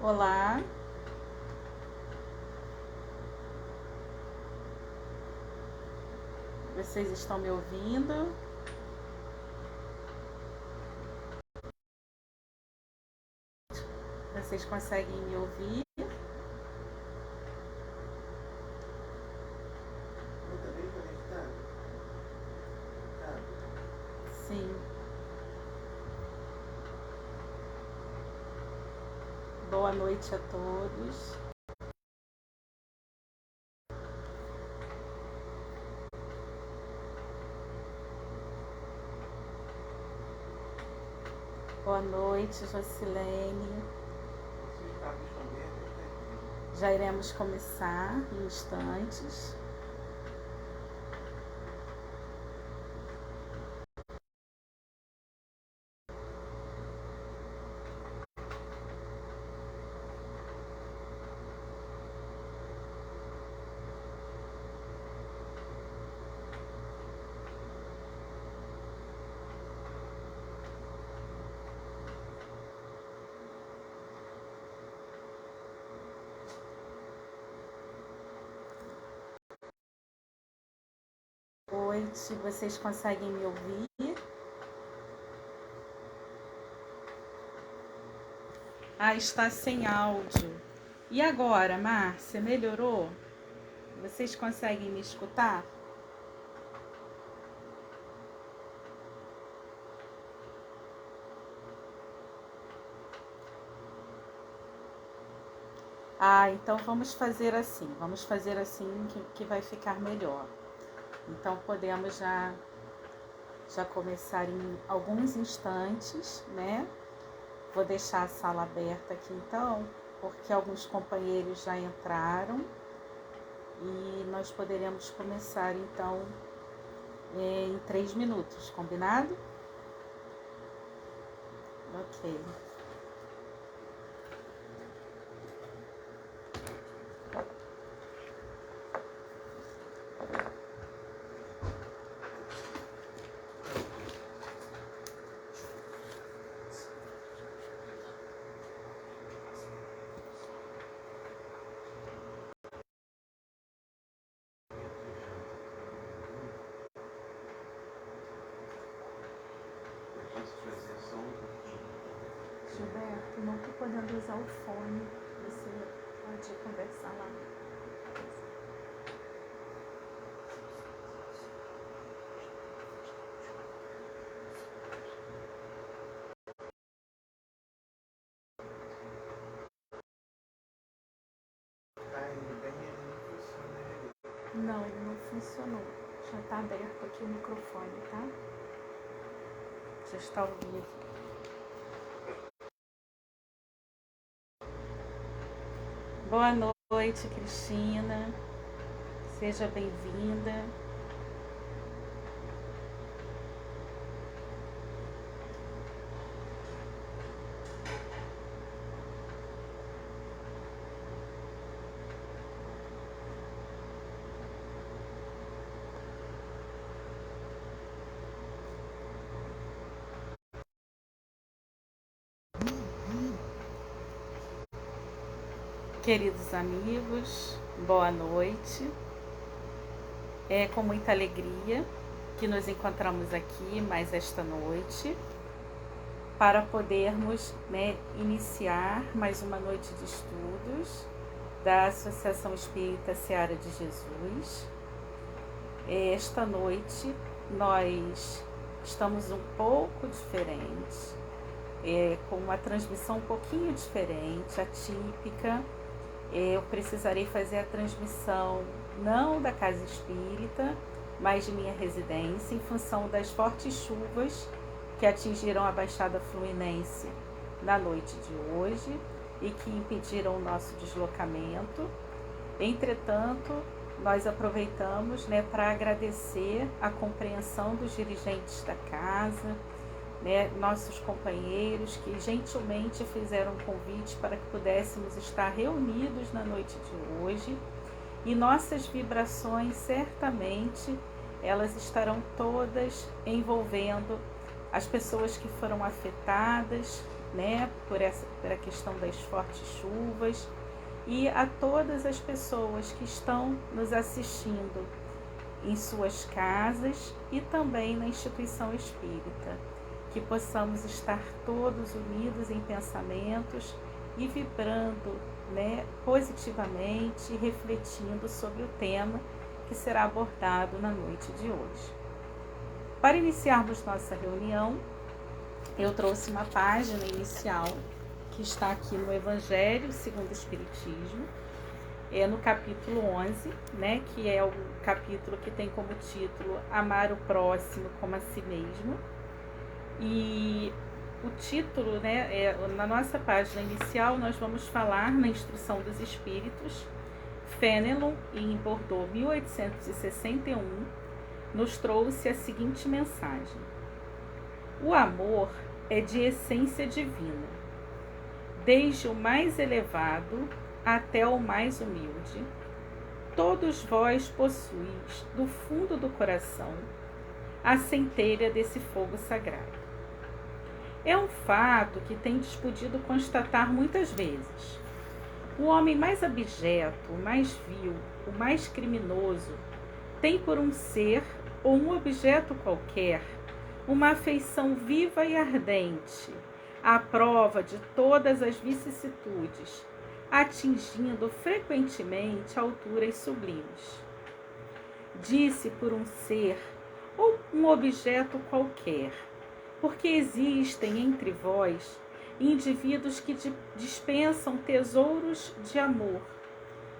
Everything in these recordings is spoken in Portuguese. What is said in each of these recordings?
Olá, vocês estão me ouvindo? Vocês conseguem me ouvir? Eu também conectado? Tá. Sim. Boa noite a todos. Boa noite, Jocilene. Vocês estavam escondendo? Já iremos começar em instantes. Boa noite, vocês conseguem me ouvir? Ah, está sem áudio. E agora, Márcia, melhorou? Vocês conseguem me escutar? Ah, então vamos fazer assim que vai ficar melhor. Então podemos já começar em alguns instantes, né? Vou deixar a sala aberta aqui então, porque alguns companheiros já entraram e nós poderemos começar então em 3 minutos, combinado? Ok. Eu posso trazer só um pouquinho. Gilberto, não estou podendo usar o fone. Você pode conversar lá. Tá indo bem, ele não funciona direito. Não, ele não funcionou. Já está aberto aqui o microfone, tá? Já está ao vivo. Boa noite, Cristina. Seja bem-vinda. Queridos amigos, boa noite. É com muita alegria que nos encontramos aqui mais esta noite para podermos, iniciar mais uma noite de estudos da Associação Espírita Seara de Jesus. Esta noite nós estamos um pouco diferentes, com uma transmissão um pouquinho diferente, atípica. Eu precisarei fazer a transmissão não da casa espírita, mas de minha residência, em função das fortes chuvas que atingiram a Baixada Fluminense na noite de hoje e que impediram o nosso deslocamento. Entretanto, nós aproveitamos, para agradecer a compreensão dos dirigentes da casa, nossos companheiros que gentilmente fizeram um convite para que pudéssemos estar reunidos na noite de hoje, e nossas vibrações certamente elas estarão todas envolvendo as pessoas que foram afetadas né, por a questão das fortes chuvas, e a todas as pessoas que estão nos assistindo em suas casas e também na instituição espírita, que possamos estar todos unidos em pensamentos e vibrando, né, positivamente, refletindo sobre o tema que será abordado na noite de hoje. Para iniciarmos nossa reunião, eu trouxe uma página inicial que está aqui no Evangelho segundo o Espiritismo, no capítulo 11, né, que é o capítulo que tem como título Amar o Próximo como a si mesmo. E o título, né, na nossa página inicial, nós vamos falar na Instrução dos Espíritos. Fénelon, em Bordeaux, 1861, nos trouxe a seguinte mensagem: o amor é de essência divina, desde o mais elevado até o mais humilde. Todos vós possuís, do fundo do coração, a centelha desse fogo sagrado. É um fato que tendes podido constatar muitas vezes. O homem mais abjeto, o mais vil, o mais criminoso, tem por um ser ou um objeto qualquer uma afeição viva e ardente, à prova de todas as vicissitudes, atingindo frequentemente alturas sublimes. Disse por um ser ou um objeto qualquer, porque existem entre vós indivíduos que dispensam tesouros de amor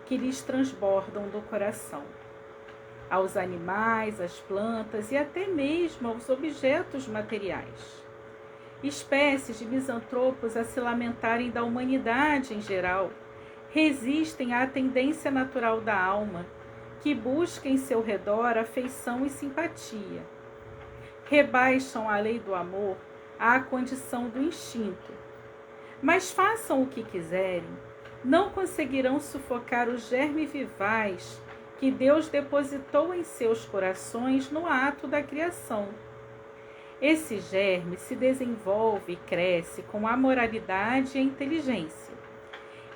que lhes transbordam do coração. Aos animais, às plantas e até mesmo aos objetos materiais. Espécies de misantropos a se lamentarem da humanidade em geral resistem à tendência natural da alma, que busca em seu redor afeição e simpatia. Rebaixam a lei do amor à condição do instinto. Mas façam o que quiserem, não conseguirão sufocar o germe vivaz que Deus depositou em seus corações no ato da criação. Esse germe se desenvolve e cresce com a moralidade e a inteligência.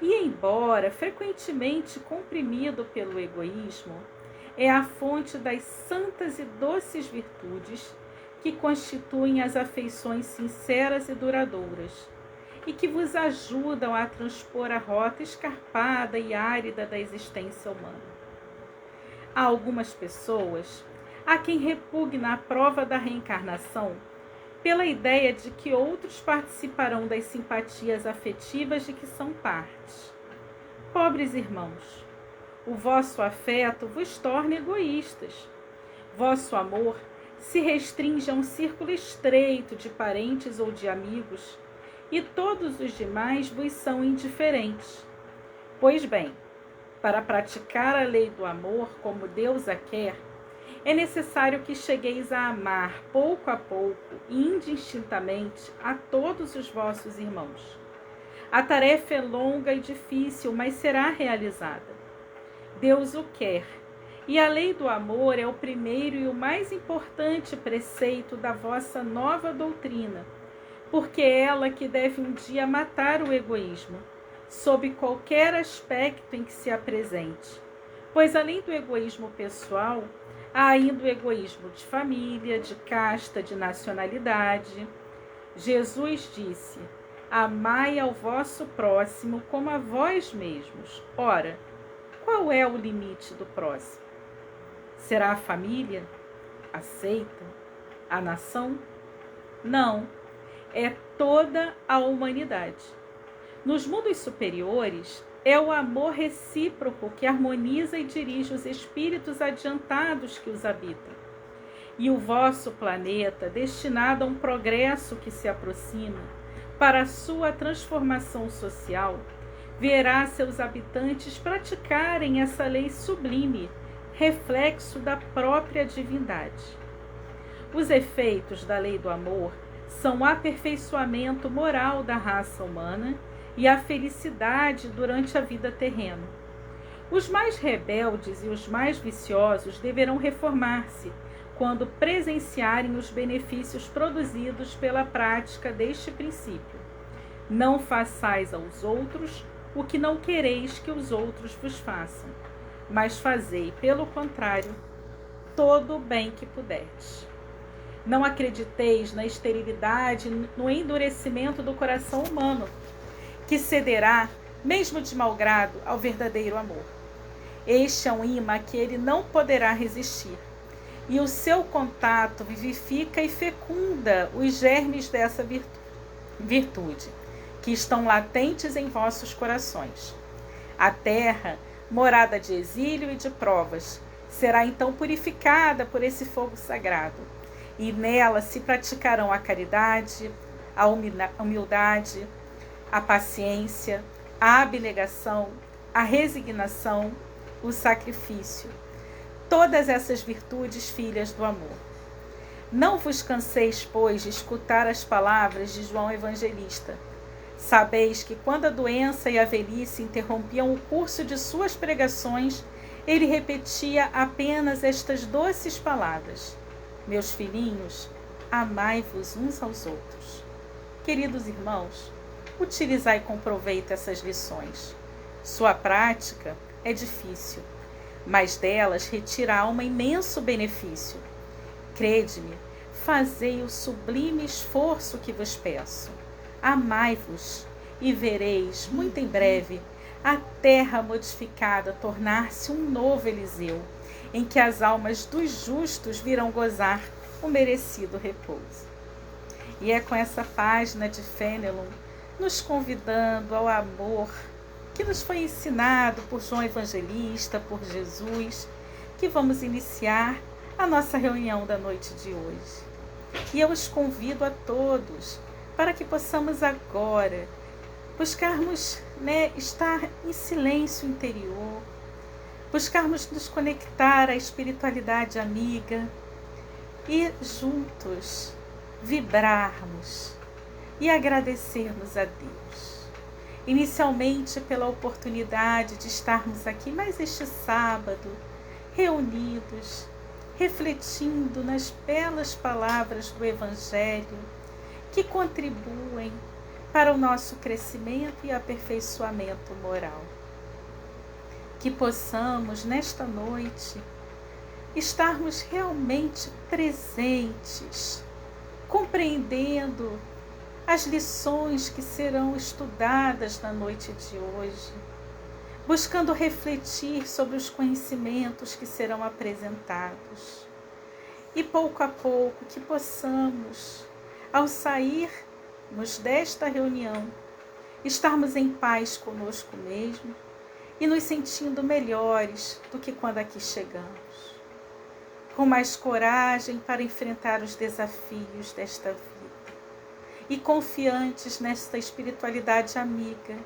E, embora frequentemente comprimido pelo egoísmo, é a fonte das santas e doces virtudes que constituem as afeições sinceras e duradouras, e que vos ajudam a transpor a rota escarpada e árida da existência humana. Há algumas pessoas a quem repugna a prova da reencarnação pela ideia de que outros participarão das simpatias afetivas de que são parte. Pobres irmãos, o vosso afeto vos torna egoístas. Vosso amor se restringe a um círculo estreito de parentes ou de amigos, e todos os demais vos são indiferentes. Pois bem, para praticar a lei do amor como Deus a quer, é necessário que chegueis a amar pouco a pouco e indistintamente a todos os vossos irmãos. A tarefa é longa e difícil, mas será realizada. Deus o quer, e a lei do amor é o primeiro e o mais importante preceito da vossa nova doutrina, porque é ela que deve um dia matar o egoísmo, sob qualquer aspecto em que se apresente, pois além do egoísmo pessoal, há ainda o egoísmo de família, de casta, de nacionalidade. Jesus disse: amai ao vosso próximo como a vós mesmos. Ora, qual é o limite do próximo? Será a família? A seita? A nação? Não, é toda a humanidade. Nos mundos superiores, é o amor recíproco que harmoniza e dirige os espíritos adiantados que os habitam. E o vosso planeta, destinado a um progresso que se aproxima, para a sua transformação social, verá seus habitantes praticarem essa lei sublime, reflexo da própria divindade. Os efeitos da lei do amor são o aperfeiçoamento moral da raça humana e a felicidade durante a vida terrena. Os mais rebeldes e os mais viciosos deverão reformar-se quando presenciarem os benefícios produzidos pela prática deste princípio. Não façais aos outros o que não quereis que os outros vos façam, mas fazei, pelo contrário, todo o bem que puderdes. Não acrediteis na esterilidade, no endurecimento do coração humano, que cederá, mesmo de mau grado, ao verdadeiro amor. Este é um imã que ele não poderá resistir, e o seu contato vivifica e fecunda os germes dessa virtude, que estão latentes em vossos corações. A terra, morada de exílio e de provas, será então purificada por esse fogo sagrado, e nela se praticarão a caridade, a humildade, a paciência, a abnegação, a resignação, o sacrifício. Todas essas virtudes, filhas do amor. Não vos canseis, pois, de escutar as palavras de João Evangelista. Sabeis que quando a doença e a velhice interrompiam o curso de suas pregações, ele repetia apenas estas doces palavras: meus filhinhos, amai-vos uns aos outros. Queridos irmãos, utilizai com proveito essas lições. Sua prática é difícil, mas delas retira a alma imenso benefício. Crede-me, fazei o sublime esforço que vos peço. Amai-vos e vereis, muito em breve, a terra modificada tornar-se um novo Eliseu, em que as almas dos justos virão gozar o merecido repouso. E é com essa página de Fenelon, nos convidando ao amor que nos foi ensinado por João Evangelista, por Jesus, que vamos iniciar a nossa reunião da noite de hoje. E eu os convido a todos para que possamos agora buscarmos estar em silêncio interior, buscarmos nos conectar à espiritualidade amiga e juntos vibrarmos e agradecermos a Deus. Inicialmente pela oportunidade de estarmos aqui mais este sábado, reunidos, refletindo nas belas palavras do Evangelho que contribuem para o nosso crescimento e aperfeiçoamento moral. Que possamos, nesta noite, estarmos realmente presentes, compreendendo as lições que serão estudadas na noite de hoje, buscando refletir sobre os conhecimentos que serão apresentados. E pouco a pouco que possamos, ao sairmos desta reunião, estarmos em paz conosco mesmo e nos sentindo melhores do que quando aqui chegamos, com mais coragem para enfrentar os desafios desta vida e confiantes nesta espiritualidade amiga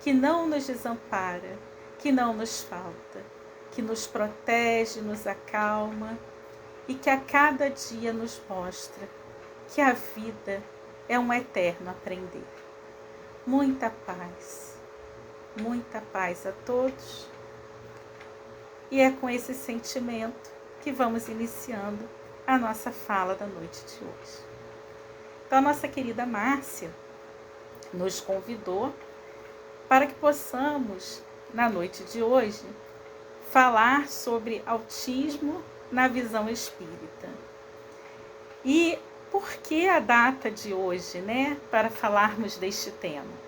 que não nos desampara, que não nos falta, que nos protege, nos acalma e que a cada dia nos mostra que a vida é um eterno aprender. Muita paz a todos. E é com esse sentimento que vamos iniciando a nossa fala da noite de hoje. Então, a nossa querida Márcia nos convidou para que possamos, na noite de hoje, falar sobre autismo na visão espírita. E por que a data de hoje, para falarmos deste tema?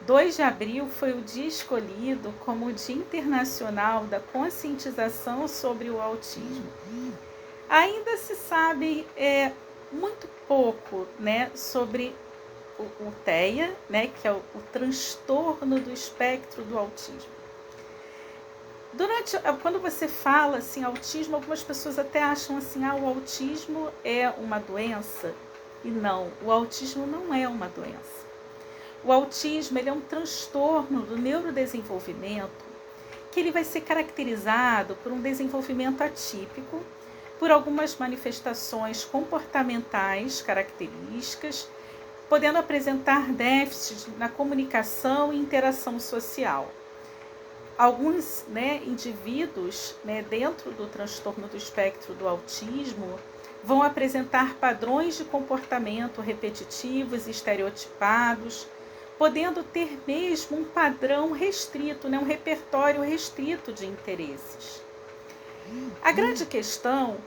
2 de abril foi o dia escolhido como o Dia Internacional da Conscientização sobre o Autismo. Ainda se sabe muito pouco sobre o TEA, que é o transtorno do espectro do autismo. Quando você fala assim, autismo, algumas pessoas até acham assim, o autismo é uma doença. E não, o autismo não é uma doença. O autismo ele é um transtorno do neurodesenvolvimento que ele vai ser caracterizado por um desenvolvimento atípico, por algumas manifestações comportamentais características, podendo apresentar déficits na comunicação e interação social. Alguns indivíduos dentro do transtorno do espectro do autismo vão apresentar padrões de comportamento repetitivos e estereotipados, podendo ter mesmo um padrão restrito, né, um repertório restrito de interesses. A grande questão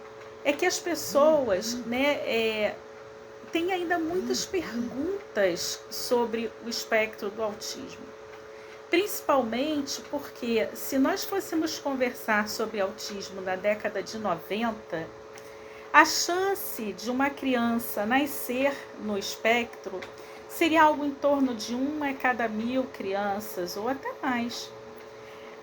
é que as pessoas, né, têm ainda muitas perguntas sobre o espectro do autismo. Principalmente porque, se nós fôssemos conversar sobre autismo na década de 90, a chance de uma criança nascer no espectro seria algo em torno de 1 a cada 1000 crianças, ou até mais.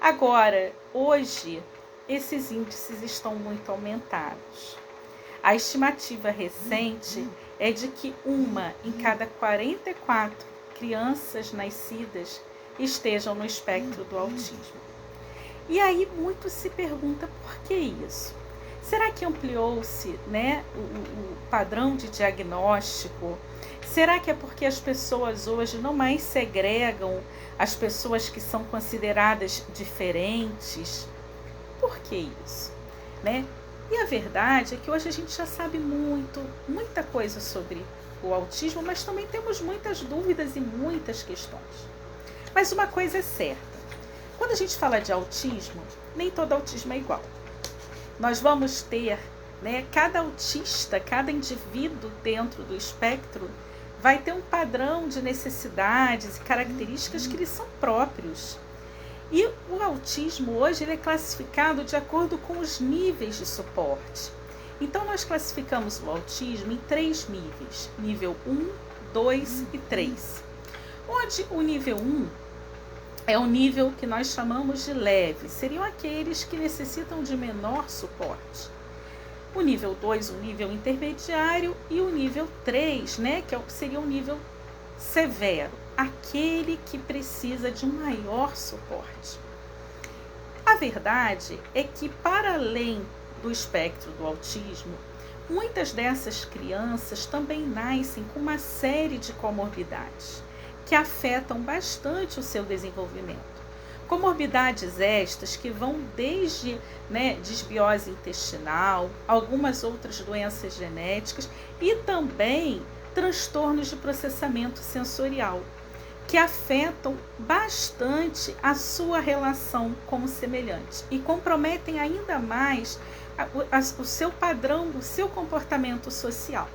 Agora, hoje, esses índices estão muito aumentados. A estimativa recente é de que 1 em cada 44 crianças nascidas estejam no espectro do autismo. E aí muito se pergunta por que isso? Será que ampliou-se, né, o padrão de diagnóstico? Será que é porque as pessoas hoje não mais segregam as pessoas que são consideradas diferentes? Por que isso? Né? E a verdade é que hoje a gente já sabe muita coisa sobre o autismo, mas também temos muitas dúvidas e muitas questões. Mas uma coisa é certa, quando a gente fala de autismo, nem todo autismo é igual. Nós vamos ter, né, cada autista, cada indivíduo dentro do espectro vai ter um padrão de necessidades e características que lhes são próprios. E o autismo hoje ele é classificado de acordo com os níveis de suporte. Então nós classificamos o autismo em 3 níveis, nível 1, 2 e 3. Onde o nível 1 é o nível que nós chamamos de leve, seriam aqueles que necessitam de menor suporte. O nível 2, o nível intermediário, e o nível 3, né, que seria um nível severo, aquele que precisa de um maior suporte. A verdade é que, para além do espectro do autismo, muitas dessas crianças também nascem com uma série de comorbidades que afetam bastante o seu desenvolvimento. Comorbidades estas que vão desde, né, desbiose intestinal, algumas outras doenças genéticas e também transtornos de processamento sensorial, que afetam bastante a sua relação com o semelhante e comprometem ainda mais o seu padrão, o seu comportamento social.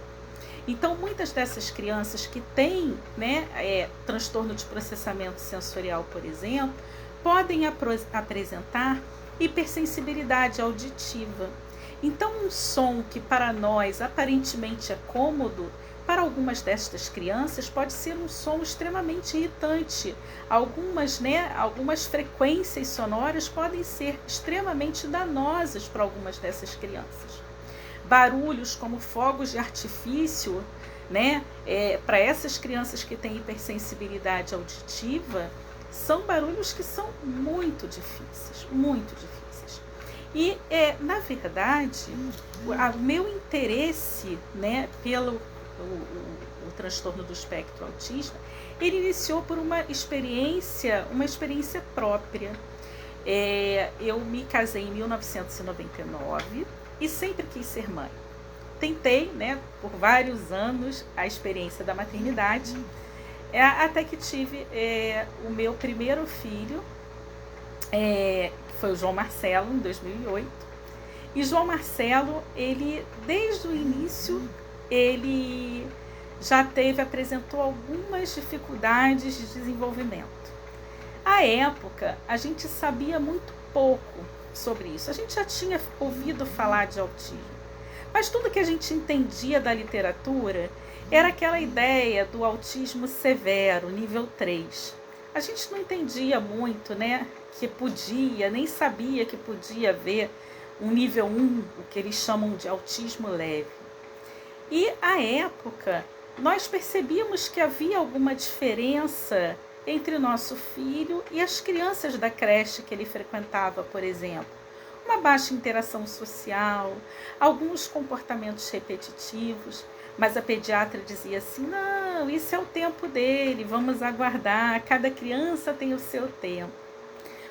Então, muitas dessas crianças que têm, né, transtorno de processamento sensorial, por exemplo, podem apresentar hipersensibilidade auditiva. Então, um som que para nós aparentemente é cômodo, para algumas destas crianças pode ser um som extremamente irritante. Algumas frequências sonoras podem ser extremamente danosas para algumas dessas crianças. Barulhos como fogos de artifício, né, para essas crianças que têm hipersensibilidade auditiva, são barulhos que são muito difíceis, muito difíceis. E, na verdade, o meu interesse, né, pelo o transtorno do espectro autista, ele iniciou por uma experiência própria. Eu me casei em 1999 e sempre quis ser mãe. Tentei, né, por vários anos a experiência da maternidade, até que tive o meu primeiro filho, que foi o João Marcelo, em 2008. E João Marcelo, ele, desde o início, ele já apresentou algumas dificuldades de desenvolvimento. À época, a gente sabia muito pouco sobre isso. A gente já tinha ouvido falar de autismo, mas tudo que a gente entendia da literatura era aquela ideia do autismo severo, nível 3. A gente não entendia muito, né, que podia, nem sabia que podia haver um nível 1, o que eles chamam de autismo leve. E, à época, nós percebíamos que havia alguma diferença entre o nosso filho e as crianças da creche que ele frequentava, por exemplo. Uma baixa interação social, alguns comportamentos repetitivos, mas a pediatra dizia assim, não, isso é o tempo dele, vamos aguardar, cada criança tem o seu tempo.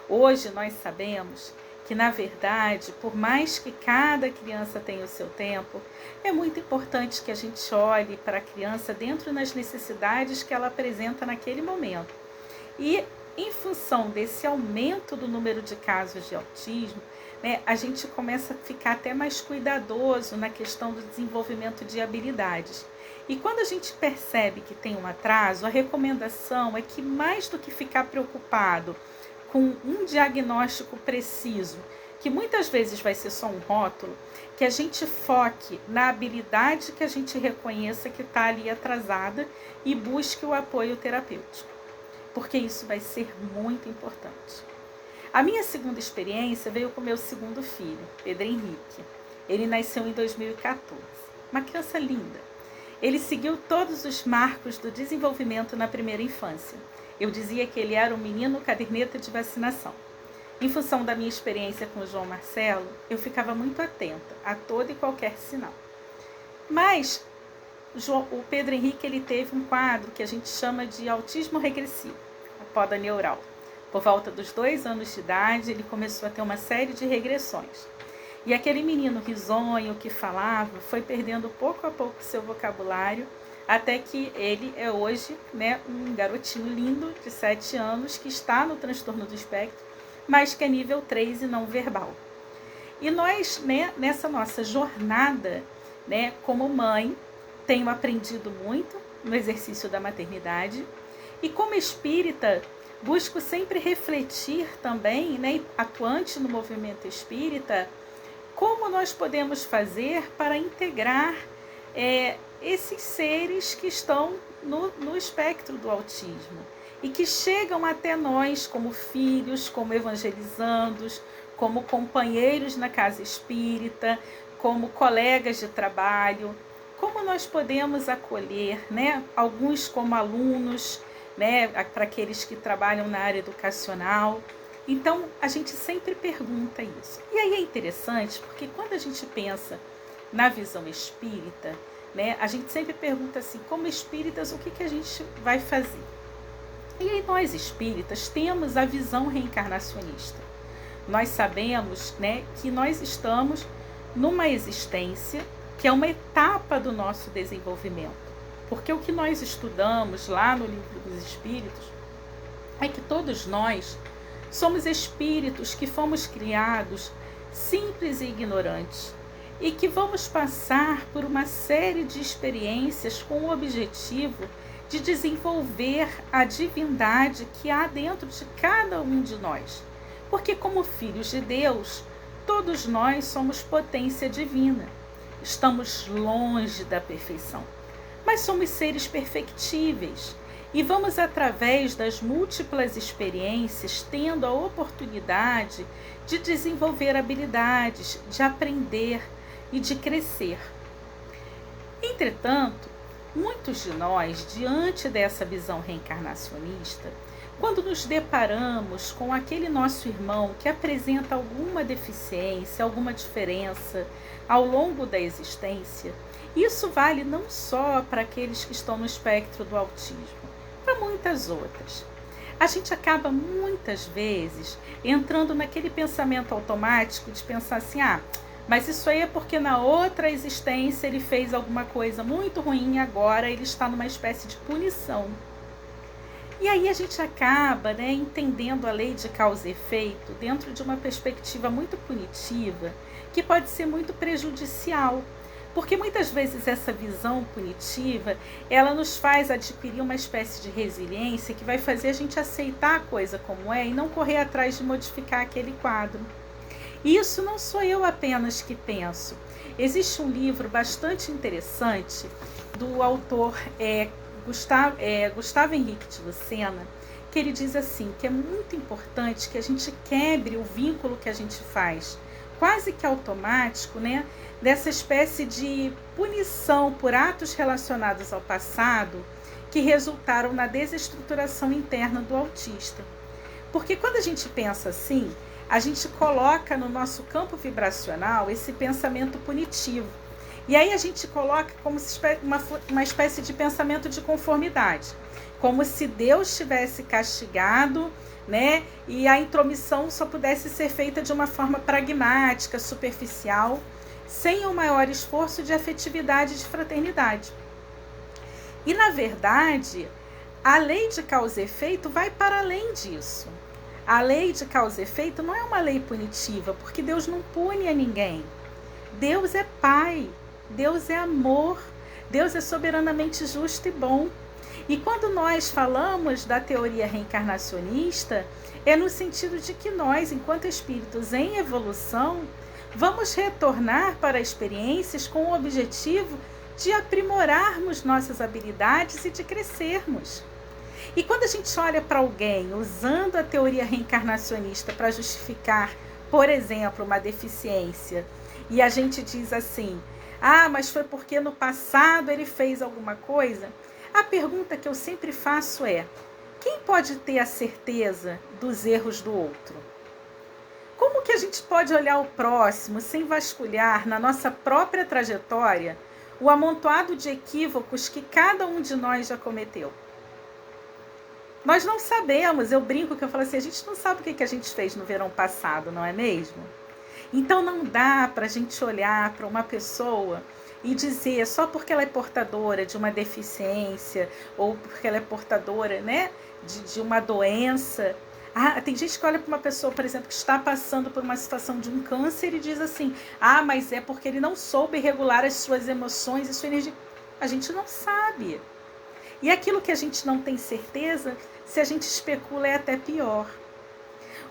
Hoje nós sabemos que, na verdade, por mais que cada criança tenha o seu tempo, é muito importante que a gente olhe para a criança dentro das necessidades que ela apresenta naquele momento. E, em função desse aumento do número de casos de autismo, né, a gente começa a ficar até mais cuidadoso na questão do desenvolvimento de habilidades. E quando a gente percebe que tem um atraso, a recomendação é que, mais do que ficar preocupado com um diagnóstico preciso, que muitas vezes vai ser só um rótulo, que a gente foque na habilidade que a gente reconheça que está ali atrasada e busque o apoio terapêutico, porque isso vai ser muito importante. A minha segunda experiência veio com meu segundo filho, Pedro Henrique. Ele nasceu em 2014, uma criança linda. Ele seguiu todos os marcos do desenvolvimento na primeira infância. Eu dizia que ele era um menino caderneta de vacinação. Em função da minha experiência com o João Marcelo, eu ficava muito atenta a todo e qualquer sinal. Mas o Pedro Henrique ele teve um quadro que a gente chama de autismo regressivo, a poda neural. Por volta dos 2 anos de idade, ele começou a ter uma série de regressões. E aquele menino risonho que falava foi perdendo pouco a pouco seu vocabulário, até que ele é hoje, né, um garotinho lindo de 7 anos que está no transtorno do espectro, mas que é nível 3 e não verbal. E nós, né, nessa nossa jornada, né, como mãe, tenho aprendido muito no exercício da maternidade e como espírita, busco sempre refletir também, né, atuante no movimento espírita, como nós podemos fazer para integrar esses seres que estão no espectro do autismo e que chegam até nós como filhos, como evangelizandos, como companheiros na casa espírita, como colegas de trabalho. Como nós podemos acolher, né, alguns como alunos, né, para aqueles que trabalham na área educacional. Então, a gente sempre pergunta isso. E aí é interessante, porque quando a gente pensa na visão espírita, né, a gente sempre pergunta assim, como espíritas, o que a gente vai fazer? E aí nós espíritas temos a visão reencarnacionista. Nós sabemos, né, que nós estamos numa existência que é uma etapa do nosso desenvolvimento. Porque o que nós estudamos lá no Livro dos Espíritos é que todos nós somos espíritos que fomos criados simples e ignorantes e que vamos passar por uma série de experiências com o objetivo de desenvolver a divindade que há dentro de cada um de nós. Porque como filhos de Deus, todos nós somos potência divina. Estamos longe da perfeição, mas somos seres perfectíveis e vamos, através das múltiplas experiências, tendo a oportunidade de desenvolver habilidades, de aprender e de crescer. Entretanto, muitos de nós, diante dessa visão reencarnacionista, quando nos deparamos com aquele nosso irmão que apresenta alguma deficiência, alguma diferença ao longo da existência, isso vale não só para aqueles que estão no espectro do autismo, para muitas outras. A gente acaba muitas vezes entrando naquele pensamento automático de pensar assim, mas isso aí é porque na outra existência ele fez alguma coisa muito ruim e agora ele está numa espécie de punição. E aí a gente acaba, né, entendendo a lei de causa e efeito dentro de uma perspectiva muito punitiva, que pode ser muito prejudicial. Porque muitas vezes essa visão punitiva, ela nos faz adquirir uma espécie de resiliência que vai fazer a gente aceitar a coisa como é e não correr atrás de modificar aquele quadro. E isso não sou eu apenas que penso. Existe um livro bastante interessante do autor Gustavo Henrique de Lucena, que ele diz assim, que é muito importante que a gente quebre o vínculo que a gente faz, quase que automático, né, dessa espécie de punição por atos relacionados ao passado que resultaram na desestruturação interna do autista. Porque quando a gente pensa assim, a gente coloca no nosso campo vibracional esse pensamento punitivo. E aí a gente coloca como uma espécie de pensamento de conformidade. como se Deus tivesse castigado, né? E a intromissão só pudesse ser feita de uma forma pragmática, superficial, sem o maior esforço de afetividade e de fraternidade. E, na verdade, a lei de causa e efeito vai para além disso. A lei de causa e efeito não é uma lei punitiva, porque Deus não pune a ninguém. Deus é Pai, Deus é amor, Deus é soberanamente justo e bom. E quando nós falamos da teoria reencarnacionista, é no sentido de que nós, enquanto espíritos em evolução, vamos retornar para experiências com o objetivo de aprimorarmos nossas habilidades e de crescermos. E quando a gente olha para alguém usando a teoria reencarnacionista para justificar, por exemplo, uma deficiência, e a gente diz assim, mas foi porque no passado ele fez alguma coisa, a pergunta que eu sempre faço é, quem pode ter a certeza dos erros do outro? Como que a gente pode olhar o próximo sem vasculhar na nossa própria trajetória o amontoado de equívocos que cada um de nós já cometeu? Nós não sabemos, eu brinco que eu falo assim, a gente não sabe o que a gente fez no verão passado, não é mesmo? Então não dá para a gente olhar para uma pessoa e dizer só porque ela é portadora de uma deficiência ou porque ela é portadora, né, de uma doença. Tem gente que olha para uma pessoa, por exemplo, que está passando por uma situação de um câncer e diz assim, mas é porque ele não soube regular as suas emoções e sua energia. A gente não sabe. E aquilo que a gente não tem certeza, se a gente especula, é até pior.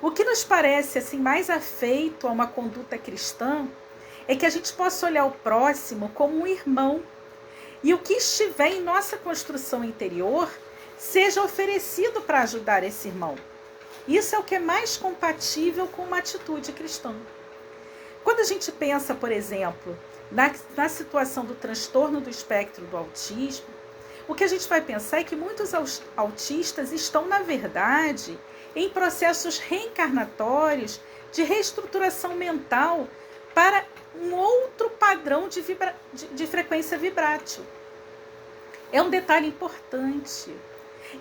O que nos parece assim mais afeito a uma conduta cristã é que a gente possa olhar o próximo como um irmão e o que estiver em nossa construção interior seja oferecido para ajudar esse irmão. Isso é o que é mais compatível com uma atitude cristã. Quando a gente pensa, por exemplo, na situação do transtorno do espectro do autismo, o que a gente vai pensar é que muitos autistas estão, na verdade, em processos reencarnatórios de reestruturação mental para um outro padrão de frequência vibrátil. É um detalhe importante.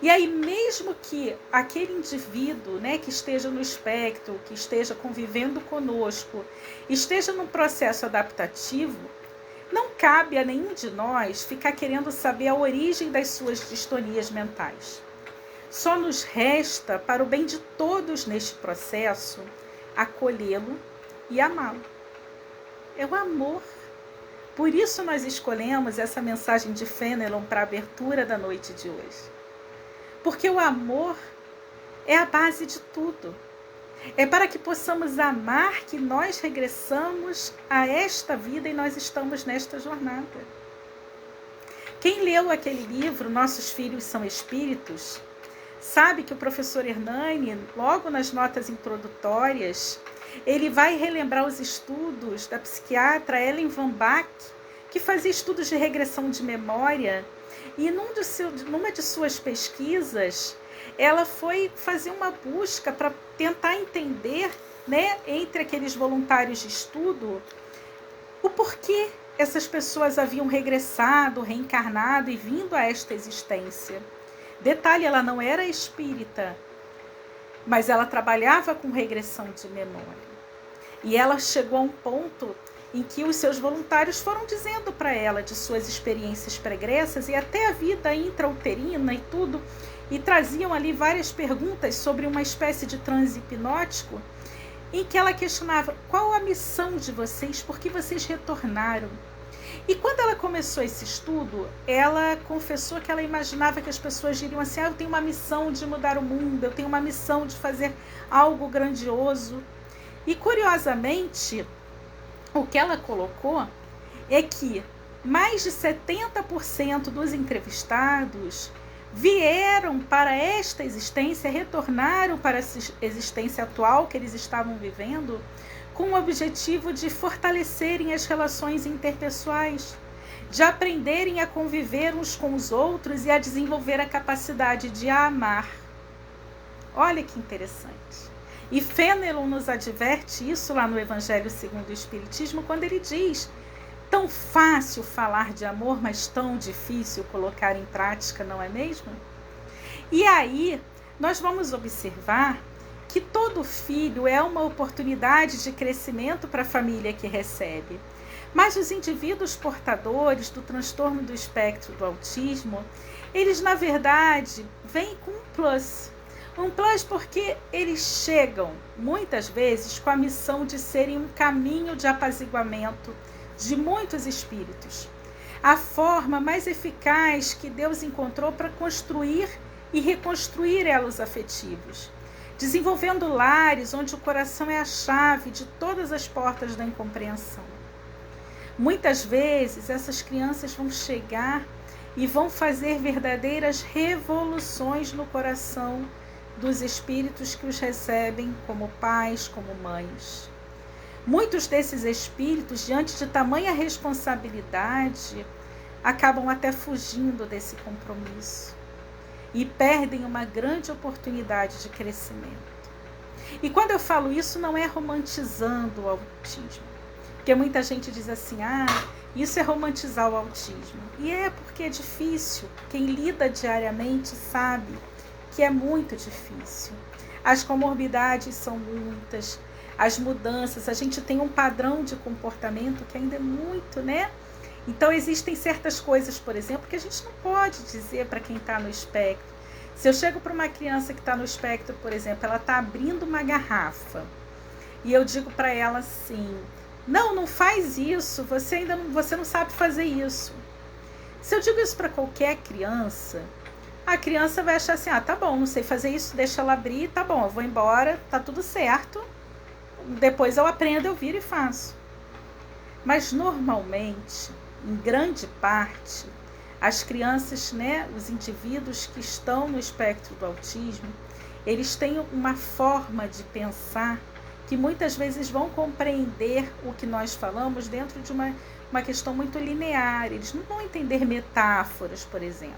E aí, mesmo que aquele indivíduo, né, que esteja no espectro, que esteja convivendo conosco, esteja num processo adaptativo, não cabe a nenhum de nós ficar querendo saber a origem das suas distonias mentais. Só nos resta, para o bem de todos neste processo, acolhê-lo e amá-lo. É o amor. Por isso nós escolhemos essa mensagem de Fenelon para a abertura da noite de hoje. Porque o amor é a base de tudo. É para que possamos amar que nós regressamos a esta vida e nós estamos nesta jornada. Quem leu aquele livro, Nossos Filhos São Espíritos, sabe que o professor Hernani, logo nas notas introdutórias, ele vai relembrar os estudos da psiquiatra Ellen Van Bach, que fazia estudos de regressão de memória, e numa de suas pesquisas, ela foi fazer uma busca para tentar entender, né, entre aqueles voluntários de estudo, o porquê essas pessoas haviam regressado, reencarnado e vindo a esta existência. Detalhe, ela não era espírita, mas ela trabalhava com regressão de memória. E ela chegou a um ponto em que os seus voluntários foram dizendo para ela de suas experiências pregressas e até a vida intrauterina e tudo, e traziam ali várias perguntas sobre uma espécie de transe hipnótico, em que ela questionava qual a missão de vocês, por que vocês retornaram. E quando ela começou esse estudo, ela confessou que ela imaginava que as pessoas diriam assim, eu tenho uma missão de mudar o mundo, eu tenho uma missão de fazer algo grandioso. E curiosamente, o que ela colocou é que mais de 70% dos entrevistados vieram para esta existência, retornaram para a existência atual que eles estavam vivendo, com o objetivo de fortalecerem as relações interpessoais, de aprenderem a conviver uns com os outros e a desenvolver a capacidade de amar. Olha que interessante. E Fenelon nos adverte isso lá no Evangelho segundo o Espiritismo, quando ele diz, tão fácil falar de amor, mas tão difícil colocar em prática, não é mesmo? E aí, nós vamos observar que todo filho é uma oportunidade de crescimento para a família que recebe. Mas os indivíduos portadores do transtorno do espectro do autismo, eles, na verdade, vêm com um plus. Um plus porque eles chegam, muitas vezes, com a missão de serem um caminho de apaziguamento de muitos espíritos. A forma mais eficaz que Deus encontrou para construir e reconstruir elos afetivos, desenvolvendo lares onde o coração é a chave de todas as portas da incompreensão. Muitas vezes essas crianças vão chegar e vão fazer verdadeiras revoluções no coração dos espíritos que os recebem como pais, como mães. Muitos desses espíritos, diante de tamanha responsabilidade, acabam até fugindo desse compromisso e perdem uma grande oportunidade de crescimento. E quando eu falo isso, não é romantizando o autismo, porque muita gente diz assim, isso é romantizar o autismo. E é porque é difícil. Quem lida diariamente sabe que é muito difícil. As comorbidades são muitas, as mudanças, a gente tem um padrão de comportamento que ainda é muito, né? Então existem certas coisas, por exemplo, que a gente não pode dizer para quem está no espectro. Se eu chego para uma criança que está no espectro, por exemplo, ela está abrindo uma garrafa e eu digo para ela assim, não faz isso, você não sabe fazer isso. Se eu digo isso para qualquer criança, a criança vai achar assim, tá bom, não sei fazer isso, deixa ela abrir, tá bom, eu vou embora, tá tudo certo, depois eu aprendo, eu viro e faço. Mas normalmente, em grande parte, as crianças, né, os indivíduos que estão no espectro do autismo, eles têm uma forma de pensar que muitas vezes vão compreender o que nós falamos dentro de uma questão muito linear. Eles não vão entender metáforas, por exemplo.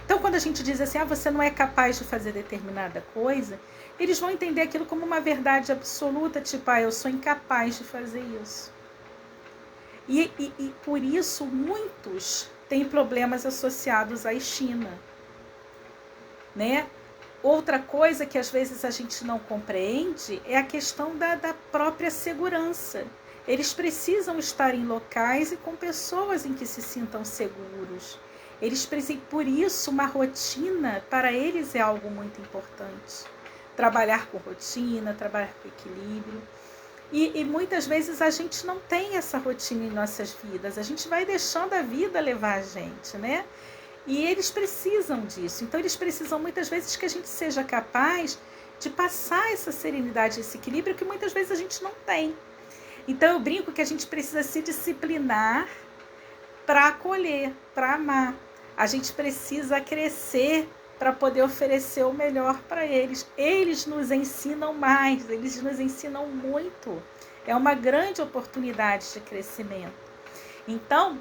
Então, quando a gente diz assim, você não é capaz de fazer determinada coisa, eles vão entender aquilo como uma verdade absoluta, tipo, eu sou incapaz de fazer isso. E por isso, muitos têm problemas associados à China, né? Outra coisa que às vezes a gente não compreende é a questão da própria segurança. Eles precisam estar em locais e com pessoas em que se sintam seguros. Eles precisam, por isso, uma rotina para eles é algo muito importante. Trabalhar com rotina, trabalhar com equilíbrio. E muitas vezes a gente não tem essa rotina em nossas vidas. A gente vai deixando a vida levar a gente, né? E eles precisam disso. Então, eles precisam muitas vezes que a gente seja capaz de passar essa serenidade, esse equilíbrio que muitas vezes a gente não tem. Então, eu brinco que a gente precisa se disciplinar para acolher, para amar. A gente precisa crescer para poder oferecer o melhor para eles. Eles nos ensinam mais, eles nos ensinam muito. É uma grande oportunidade de crescimento. Então,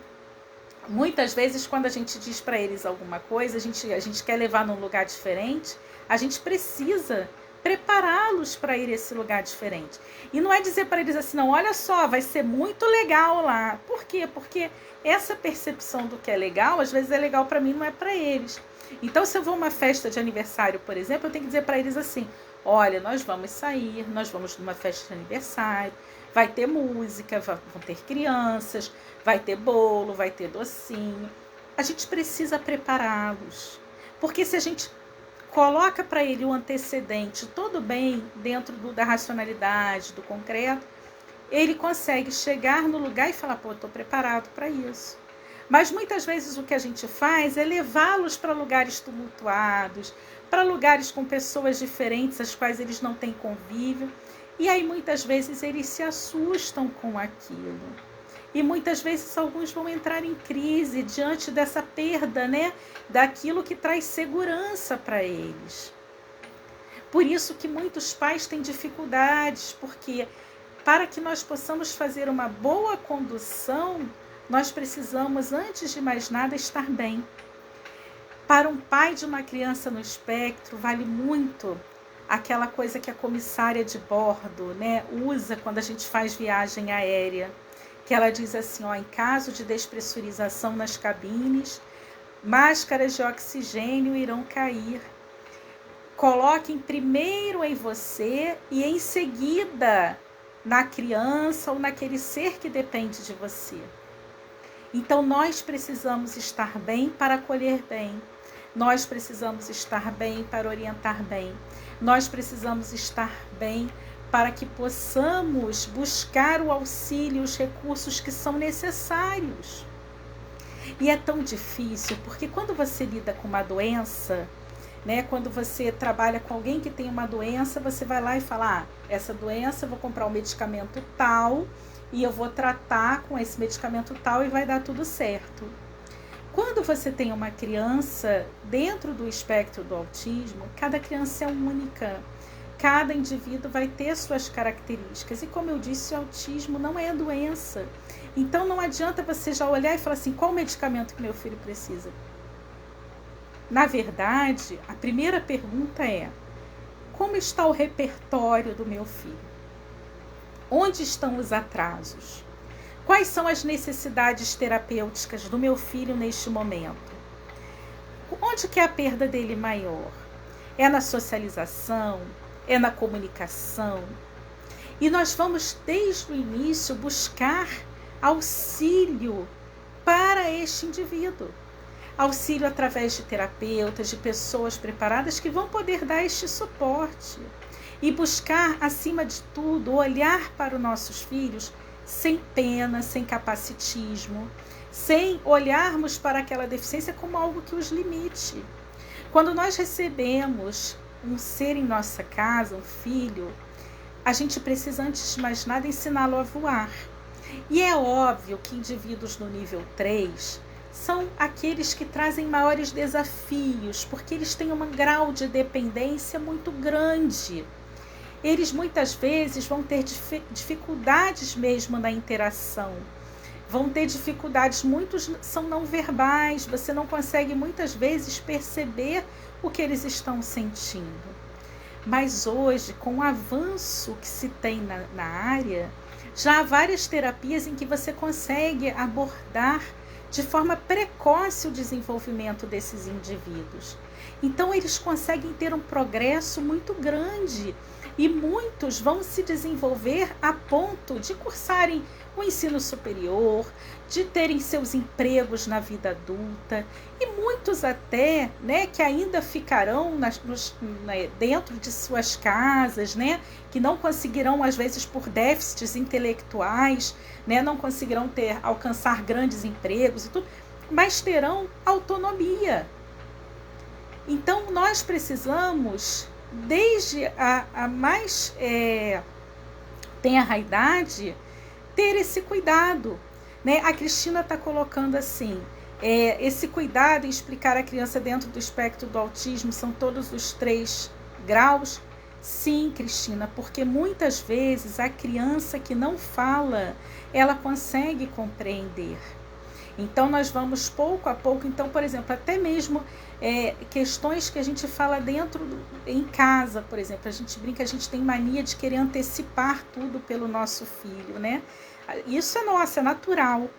muitas vezes, quando a gente diz para eles alguma coisa, a gente quer levar num lugar diferente, a gente precisa prepará-los para ir a esse lugar diferente. E não é dizer para eles assim, não, olha só, vai ser muito legal lá. Por quê? Porque essa percepção do que é legal, às vezes é legal para mim, não é para eles. Então, se eu vou a uma festa de aniversário, por exemplo, eu tenho que dizer para eles assim, olha, nós vamos sair, nós vamos numa festa de aniversário, vai ter música, vão ter crianças, vai ter bolo, vai ter docinho. A gente precisa prepará-los. Porque se a gente coloca para ele o antecedente todo bem dentro da racionalidade, do concreto, ele consegue chegar no lugar e falar, eu estou preparado para isso. Mas muitas vezes o que a gente faz é levá-los para lugares tumultuados, para lugares com pessoas diferentes, as quais eles não têm convívio. E aí muitas vezes eles se assustam com aquilo. E muitas vezes alguns vão entrar em crise diante dessa perda, né, daquilo que traz segurança para eles. Por isso que muitos pais têm dificuldades, porque para que nós possamos fazer uma boa condução, nós precisamos, antes de mais nada, estar bem. Para um pai de uma criança no espectro, vale muito aquela coisa que a comissária de bordo, né, usa quando a gente faz viagem aérea, que ela diz assim, em caso de despressurização nas cabines, máscaras de oxigênio irão cair Coloquem primeiro em você e em seguida na criança ou naquele ser que depende de você. Então nós precisamos estar bem para acolher bem. Nós precisamos estar bem para orientar bem. Nós precisamos estar bem para que possamos buscar o auxílio, os recursos que são necessários. E é tão difícil, porque quando você lida com uma doença, né, quando você trabalha com alguém que tem uma doença, você vai lá e fala, essa doença eu vou comprar um medicamento tal e eu vou tratar com esse medicamento tal e vai dar tudo certo. Quando você tem uma criança dentro do espectro do autismo, cada criança é única. Cada indivíduo vai ter suas características. E como eu disse, o autismo não é doença. Então não adianta você já olhar e falar assim, qual medicamento que meu filho precisa? Na verdade, a primeira pergunta é, como está o repertório do meu filho? Onde estão os atrasos? Quais são as necessidades terapêuticas do meu filho neste momento? Onde que é a perda dele maior? É na socialização? É na comunicação? E nós vamos, desde o início, buscar auxílio para este indivíduo. Auxílio através de terapeutas, de pessoas preparadas que vão poder dar este suporte. E buscar, acima de tudo, olhar para os nossos filhos sem pena, sem capacitismo, sem olharmos para aquela deficiência como algo que os limite. Quando nós recebemos um ser em nossa casa, um filho, a gente precisa, antes de mais nada, ensiná-lo a voar. E é óbvio que indivíduos no nível 3 são aqueles que trazem maiores desafios, porque eles têm um grau de dependência muito grande. Eles muitas vezes vão ter dificuldades mesmo na interação. Vão ter dificuldades, muitos são não verbais, você não consegue muitas vezes perceber o que eles estão sentindo. Mas hoje, com o avanço que se tem na área, já há várias terapias em que você consegue abordar de forma precoce o desenvolvimento desses indivíduos. Então, eles conseguem ter um progresso muito grande e muitos vão se desenvolver a ponto de cursarem o ensino superior, de terem seus empregos na vida adulta e muitos até, né, que ainda ficarão dentro de suas casas, né, que não conseguirão, às vezes, por déficits intelectuais, né, não conseguirão alcançar grandes empregos e tudo, mas terão autonomia. Então, nós precisamos, desde a mais tenra idade, ter esse cuidado, né? A Cristina está colocando assim, esse cuidado em explicar a criança dentro do espectro do autismo, são todos os 3 graus? Sim, Cristina, porque muitas vezes a criança que não fala, ela consegue compreender. Então, nós vamos pouco a pouco, então, por exemplo, até mesmo questões que a gente fala em casa, por exemplo, a gente brinca, a gente tem mania de querer antecipar tudo pelo nosso filho, né? Isso é nosso, é natural.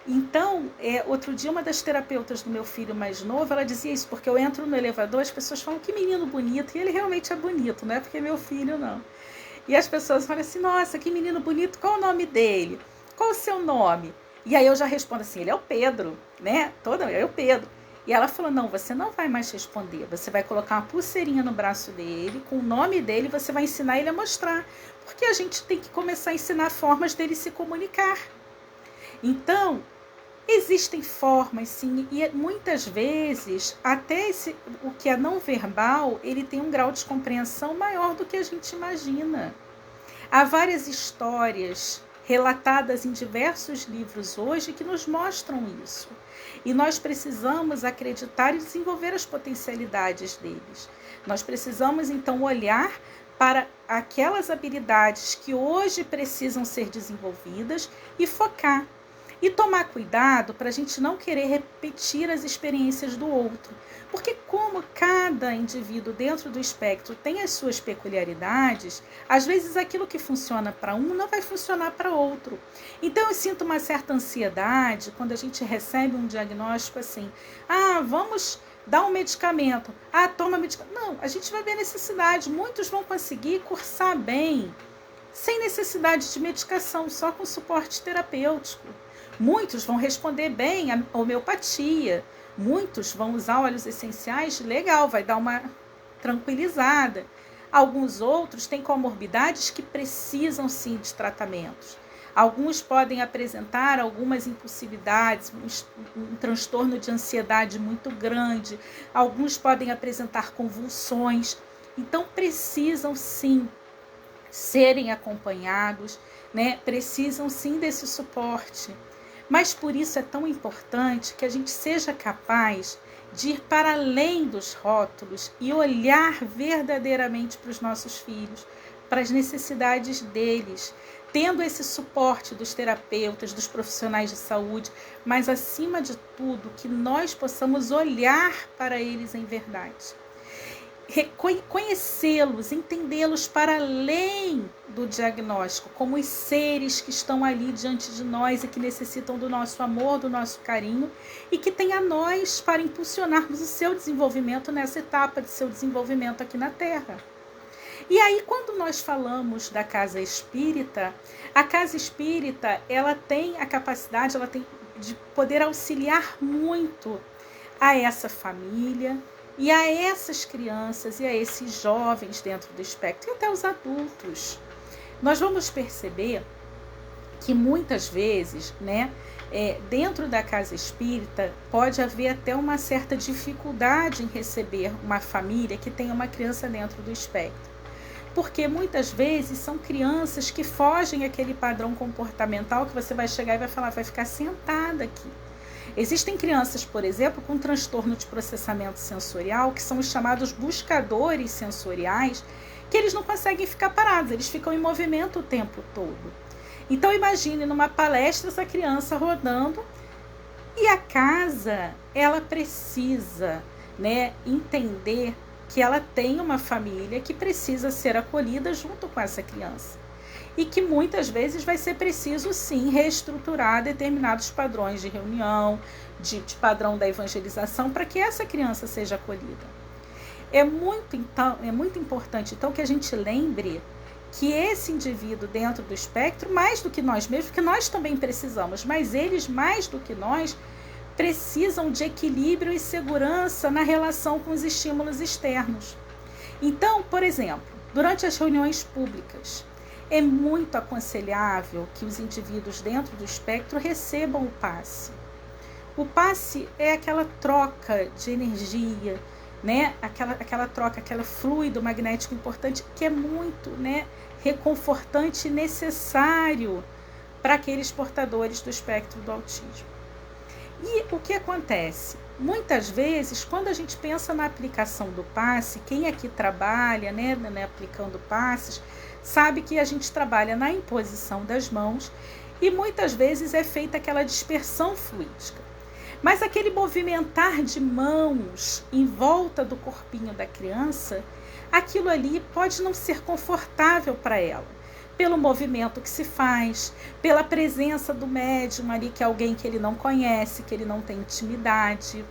Então, outro dia, uma das terapeutas do meu filho mais novo, ela dizia isso, porque eu entro no elevador, as pessoas falam, que menino bonito, e ele realmente é bonito, não é porque é meu filho, não. E as pessoas falam assim, nossa, que menino bonito, qual o nome dele? Qual o seu nome? E aí eu já respondo assim, ele é o Pedro, né? É o Pedro. E ela falou, não, você não vai mais responder, você vai colocar uma pulseirinha no braço dele, com o nome dele, você vai ensinar ele a mostrar. Porque a gente tem que começar a ensinar formas dele se comunicar. Então, existem formas, sim, e muitas vezes, até o que é não verbal, ele tem um grau de compreensão maior do que a gente imagina. Há várias histórias relatadas em diversos livros hoje que nos mostram isso. E nós precisamos acreditar e desenvolver as potencialidades deles. Nós precisamos, então, olhar para aquelas habilidades que hoje precisam ser desenvolvidas e focar. E tomar cuidado para a gente não querer repetir as experiências do outro. Porque como cada indivíduo dentro do espectro tem as suas peculiaridades, às vezes aquilo que funciona para um não vai funcionar para outro. Então eu sinto uma certa ansiedade quando a gente recebe um diagnóstico assim, vamos dá um medicamento. Ah, toma medicamento. Não, a gente vai ver a necessidade. Muitos vão conseguir cursar bem, sem necessidade de medicação, só com suporte terapêutico. Muitos vão responder bem à homeopatia. Muitos vão usar óleos essenciais, legal, vai dar uma tranquilizada. Alguns outros têm comorbidades que precisam sim de tratamentos. Alguns podem apresentar algumas impulsividades, um transtorno de ansiedade muito grande. Alguns podem apresentar convulsões. Então, precisam sim serem acompanhados, né? Precisam sim desse suporte. Mas por isso é tão importante que a gente seja capaz de ir para além dos rótulos e olhar verdadeiramente para os nossos filhos, para as necessidades deles, tendo esse suporte dos terapeutas, dos profissionais de saúde, mas acima de tudo, que nós possamos olhar para eles em verdade. Conhecê-los, entendê-los para além do diagnóstico, como os seres que estão ali diante de nós e que necessitam do nosso amor, do nosso carinho e que tem a nós para impulsionarmos o seu desenvolvimento nessa etapa de seu desenvolvimento aqui na Terra. E aí, quando nós falamos da casa espírita, a casa espírita, ela tem a capacidade, ela tem de poder auxiliar muito a essa família, e a essas crianças e a esses jovens dentro do espectro e até os adultos. Nós vamos perceber que muitas vezes, né, dentro da casa espírita pode haver até uma certa dificuldade em receber uma família que tenha uma criança dentro do espectro. Porque muitas vezes são crianças que fogem àquele padrão comportamental que você vai chegar e vai falar, vai ficar sentada aqui. Existem crianças, por exemplo, com transtorno de processamento sensorial, que são os chamados buscadores sensoriais, que eles não conseguem ficar parados, eles ficam em movimento o tempo todo. Então imagine numa palestra essa criança rodando e a casa, ela precisa, né, entender que ela tem uma família que precisa ser acolhida junto com essa criança. E que muitas vezes vai ser preciso, sim, reestruturar determinados padrões de reunião, de padrão da evangelização, para que essa criança seja acolhida. É muito importante, então, que a gente lembre que esse indivíduo dentro do espectro, mais do que nós mesmos, que nós também precisamos, mas eles, mais do que nós, precisam de equilíbrio e segurança na relação com os estímulos externos. Então, por exemplo, durante as reuniões públicas, é muito aconselhável que os indivíduos dentro do espectro recebam o passe. O passe é aquela troca de energia, né? Aquela troca, aquele fluido magnético importante que é muito, né, reconfortante e necessário para aqueles portadores do espectro do autismo. E o que acontece? Muitas vezes, quando a gente pensa na aplicação do passe, quem aqui trabalha, né, aplicando passes, sabe que a gente trabalha na imposição das mãos e muitas vezes é feita aquela dispersão fluídica. Mas aquele movimentar de mãos em volta do corpinho da criança, aquilo ali pode não ser confortável para ela, pelo movimento que se faz, pela presença do médium ali, que é alguém que ele não conhece, que ele não tem intimidade.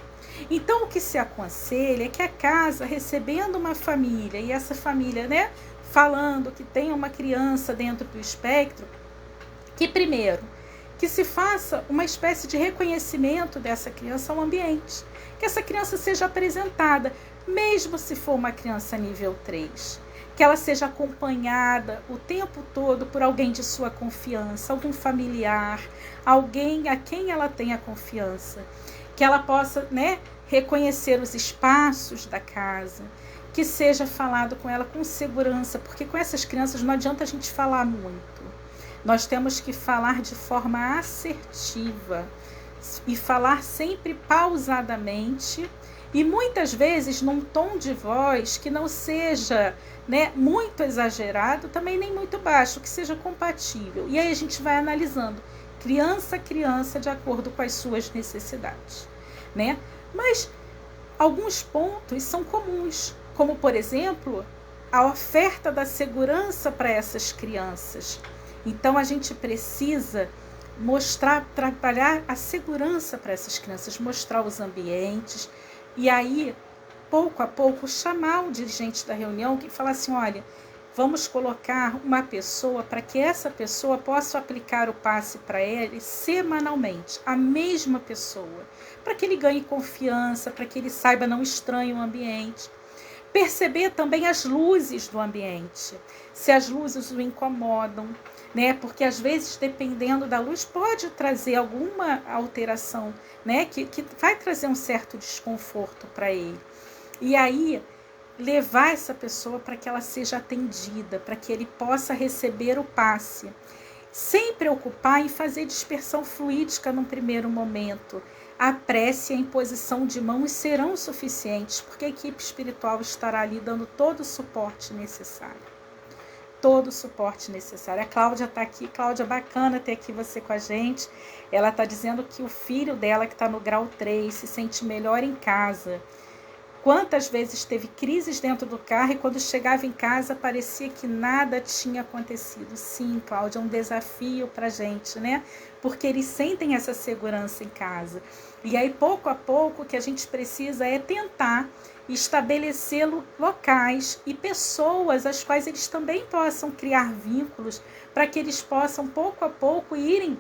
Então, o que se aconselha é que a casa, recebendo uma família, e essa família, né, falando que tem uma criança dentro do espectro, que primeiro, que se faça uma espécie de reconhecimento dessa criança ao ambiente, que essa criança seja apresentada, mesmo se for uma criança nível 3, que ela seja acompanhada o tempo todo por alguém de sua confiança, algum familiar, alguém a quem ela tenha confiança, que ela possa, né, reconhecer os espaços da casa, que seja falado com ela com segurança, porque com essas crianças não adianta a gente falar muito. Nós temos que falar de forma assertiva e falar sempre pausadamente e muitas vezes num tom de voz que não seja, né, muito exagerado, também nem muito baixo, que seja compatível. E aí a gente vai analisando criança a criança de acordo com as suas necessidades, né? Mas alguns pontos são comuns, como, por exemplo, a oferta da segurança para essas crianças. Então, a gente precisa mostrar, trabalhar a segurança para essas crianças, mostrar os ambientes, E aí, pouco a pouco, chamar o dirigente da reunião e falar assim, olha, vamos colocar uma pessoa para que essa pessoa possa aplicar o passe para ele semanalmente, a mesma pessoa, para que ele ganhe confiança, para que ele saiba, não estranhe o ambiente. Perceber também as luzes do ambiente, se as luzes o incomodam, né? Porque às vezes, dependendo da luz, pode trazer alguma alteração, né? Que vai trazer um certo desconforto para ele. E aí, levar essa pessoa para que ela seja atendida, para que ele possa receber o passe. Sem preocupar em fazer dispersão fluídica num primeiro momento. A prece e a imposição de mãos serão suficientes, porque a equipe espiritual estará ali dando todo o suporte necessário. Todo o suporte necessário. A Cláudia está aqui. Cláudia, bacana ter aqui você com a gente. Ela está dizendo que o filho dela, que está no grau 3, se sente melhor em casa. Quantas vezes teve crises dentro do carro e quando chegava em casa parecia que nada tinha acontecido. Sim, Cláudia, é um desafio para a gente, né? Porque eles sentem essa segurança em casa. E aí, pouco a pouco, o que a gente precisa é tentar estabelecer locais e pessoas às quais eles também possam criar vínculos para que eles possam, pouco a pouco, irem,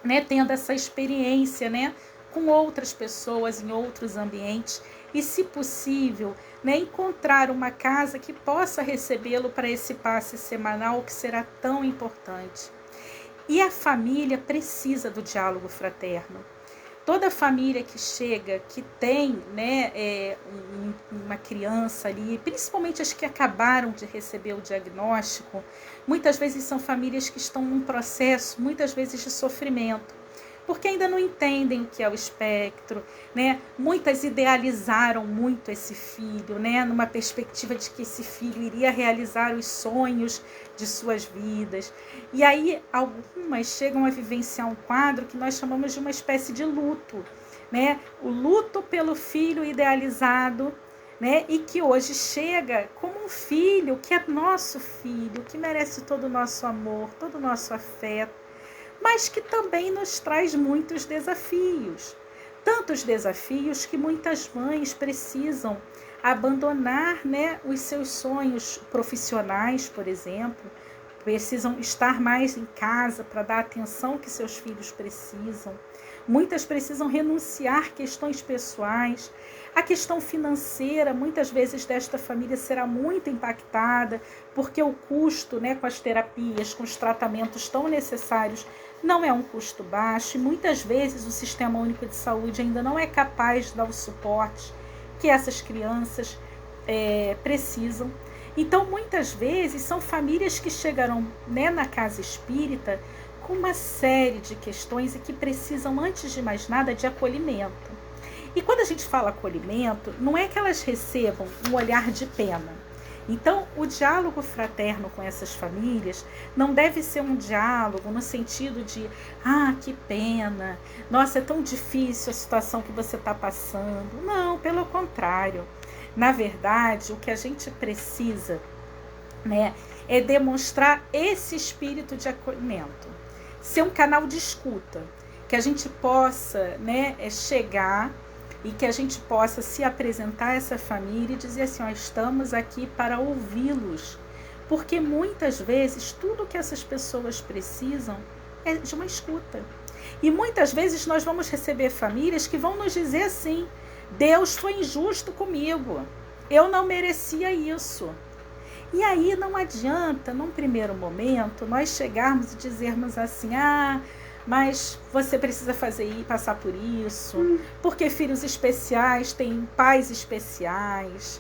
né, tendo essa experiência, né, com outras pessoas em outros ambientes. E, se possível, né, encontrar uma casa que possa recebê-lo para esse passe semanal que será tão importante. E a família precisa do diálogo fraterno. Toda família que chega, que tem, né, uma criança ali, principalmente as que acabaram de receber o diagnóstico, muitas vezes são famílias que estão num processo, muitas vezes de sofrimento, porque ainda não entendem o que é o espectro, né? Muitas idealizaram muito esse filho, né? Numa perspectiva de que esse filho iria realizar os sonhos de suas vidas. E aí algumas chegam a vivenciar um quadro que nós chamamos de uma espécie de luto, né? O luto pelo filho idealizado, né? E que hoje chega como um filho, que é nosso filho, que merece todo o nosso amor, todo o nosso afeto, mas que também nos traz muitos desafios. Tantos desafios que muitas mães precisam abandonar, né, os seus sonhos profissionais, por exemplo, precisam estar mais em casa para dar a atenção que seus filhos precisam. Muitas precisam renunciar questões pessoais. A questão financeira, muitas vezes, desta família será muito impactada, porque o custo, né, com as terapias, com os tratamentos tão necessários, não é um custo baixo. E muitas vezes o Sistema Único de Saúde ainda não é capaz de dar o suporte que essas crianças precisam. Então, muitas vezes, são famílias que chegarão, né, na casa espírita com uma série de questões e que precisam, antes de mais nada, de acolhimento. E quando a gente fala acolhimento, não é que elas recebam um olhar de pena. Então, o diálogo fraterno com essas famílias não deve ser um diálogo no sentido de que pena, nossa, é tão difícil a situação que você está passando. Não, pelo contrário. Na verdade, o que a gente precisa, né, é demonstrar esse espírito de acolhimento. Ser um canal de escuta, que a gente possa, né, chegar e que a gente possa se apresentar a essa família e dizer assim, estamos aqui para ouvi-los. Porque muitas vezes tudo que essas pessoas precisam é de uma escuta. E muitas vezes nós vamos receber famílias que vão nos dizer assim, Deus foi injusto comigo, eu não merecia isso. E aí não adianta, num primeiro momento, nós chegarmos e dizermos assim, mas você precisa passar por isso, porque filhos especiais têm pais especiais,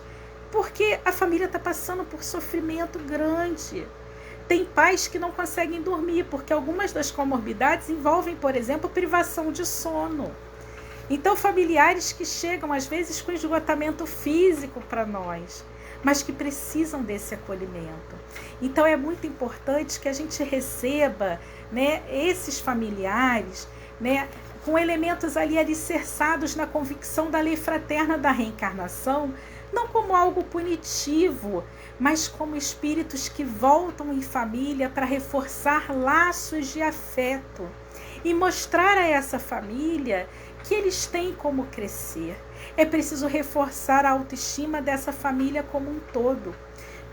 porque a família está passando por sofrimento grande. Tem pais que não conseguem dormir, porque algumas das comorbidades envolvem, por exemplo, privação de sono. Então, familiares que chegam, às vezes, com esgotamento físico para nós, mas que precisam desse acolhimento. Então, é muito importante que a gente receba, né, esses familiares, né, com elementos ali alicerçados na convicção da lei fraterna da reencarnação, não como algo punitivo, mas como espíritos que voltam em família para reforçar laços de afeto e mostrar a essa família que eles têm como crescer. É preciso reforçar a autoestima dessa família como um todo.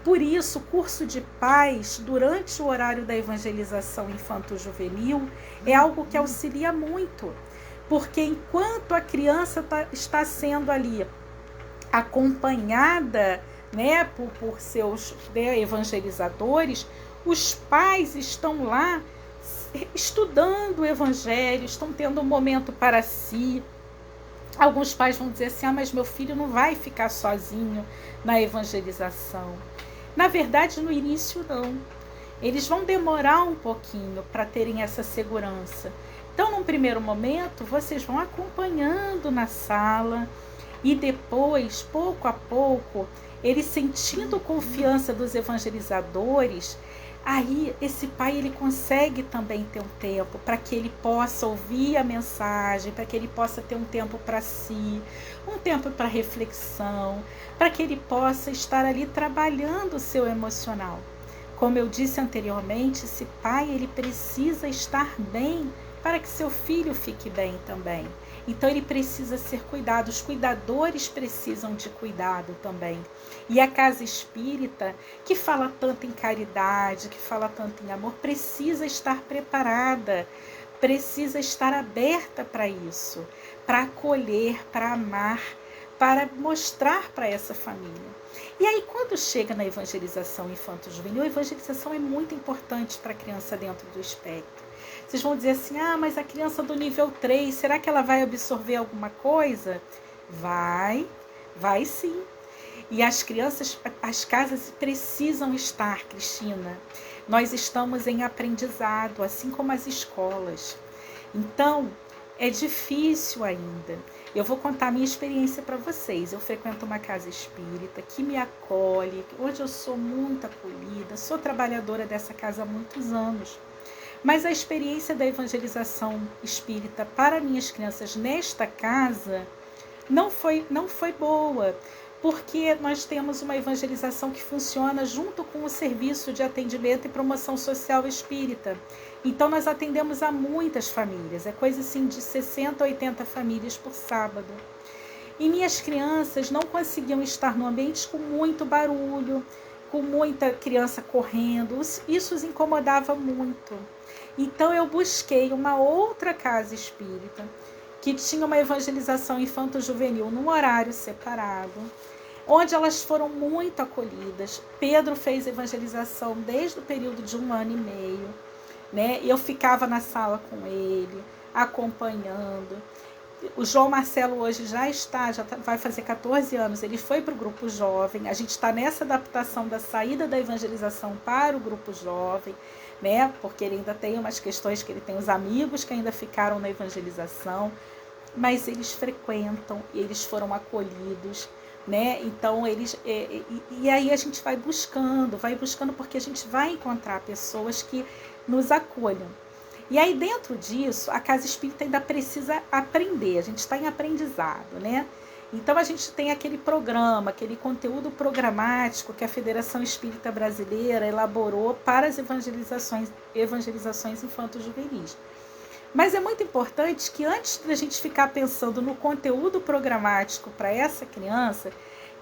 Por isso, o curso de pais, durante o horário da evangelização infanto-juvenil, é algo que auxilia muito. Porque enquanto a criança está sendo ali acompanhada, né, por seus evangelizadores, os pais estão lá estudando o evangelho, estão tendo um momento para si. Alguns pais vão dizer assim, mas meu filho não vai ficar sozinho na evangelização. Na verdade, no início não. Eles vão demorar um pouquinho para terem essa segurança. Então, num primeiro momento, vocês vão acompanhando na sala e depois, pouco a pouco, eles sentindo confiança dos evangelizadores, aí esse pai ele consegue também ter um tempo para que ele possa ouvir a mensagem, para que ele possa ter um tempo para si, um tempo para reflexão, para que ele possa estar ali trabalhando o seu emocional. Como eu disse anteriormente, esse pai ele precisa estar bem para que seu filho fique bem também. Então ele precisa ser cuidado, os cuidadores precisam de cuidado também. E a casa espírita, que fala tanto em caridade, que fala tanto em amor, precisa estar preparada, precisa estar aberta para isso, para acolher, para amar, para mostrar para essa família. E aí quando chega na evangelização infanto-juvenil, a evangelização é muito importante para a criança dentro do espectro. Vocês vão dizer assim, mas a criança do nível 3, será que ela vai absorver alguma coisa? Vai sim. E as crianças, as casas precisam estar, Cristina. Nós estamos em aprendizado, assim como as escolas. Então, é difícil ainda. Eu vou contar a minha experiência para vocês. Eu frequento uma casa espírita que me acolhe. Hoje eu sou muito acolhida, sou trabalhadora dessa casa há muitos anos. Mas a experiência da evangelização espírita para minhas crianças nesta casa não foi boa, porque nós temos uma evangelização que funciona junto com o serviço de atendimento e promoção social espírita. Então nós atendemos a muitas famílias, é coisa assim de 60 a 80 famílias por sábado. E minhas crianças não conseguiam estar no ambiente com muito barulho, com muita criança correndo, isso os incomodava muito. Então eu busquei uma outra casa espírita que tinha uma evangelização infanto-juvenil num horário separado, onde elas foram muito acolhidas. Pedro fez evangelização desde o período de 1 ano e meio, né? Eu ficava na sala com ele, acompanhando. O João Marcelo hoje já vai fazer 14 anos, ele foi para o grupo jovem. A gente está nessa adaptação da saída da evangelização para o grupo jovem, né? Porque ele ainda tem umas questões que ele tem os amigos que ainda ficaram na evangelização, mas eles frequentam, eles foram acolhidos, né? Então eles e aí a gente vai buscando porque a gente vai encontrar pessoas que nos acolham. E aí dentro disso a casa espírita ainda precisa aprender, a gente está em aprendizado, né? Então a gente tem aquele programa, aquele conteúdo programático que a Federação Espírita Brasileira elaborou para as evangelizações infanto-juvenis. Mas é muito importante que antes da gente ficar pensando no conteúdo programático para essa criança,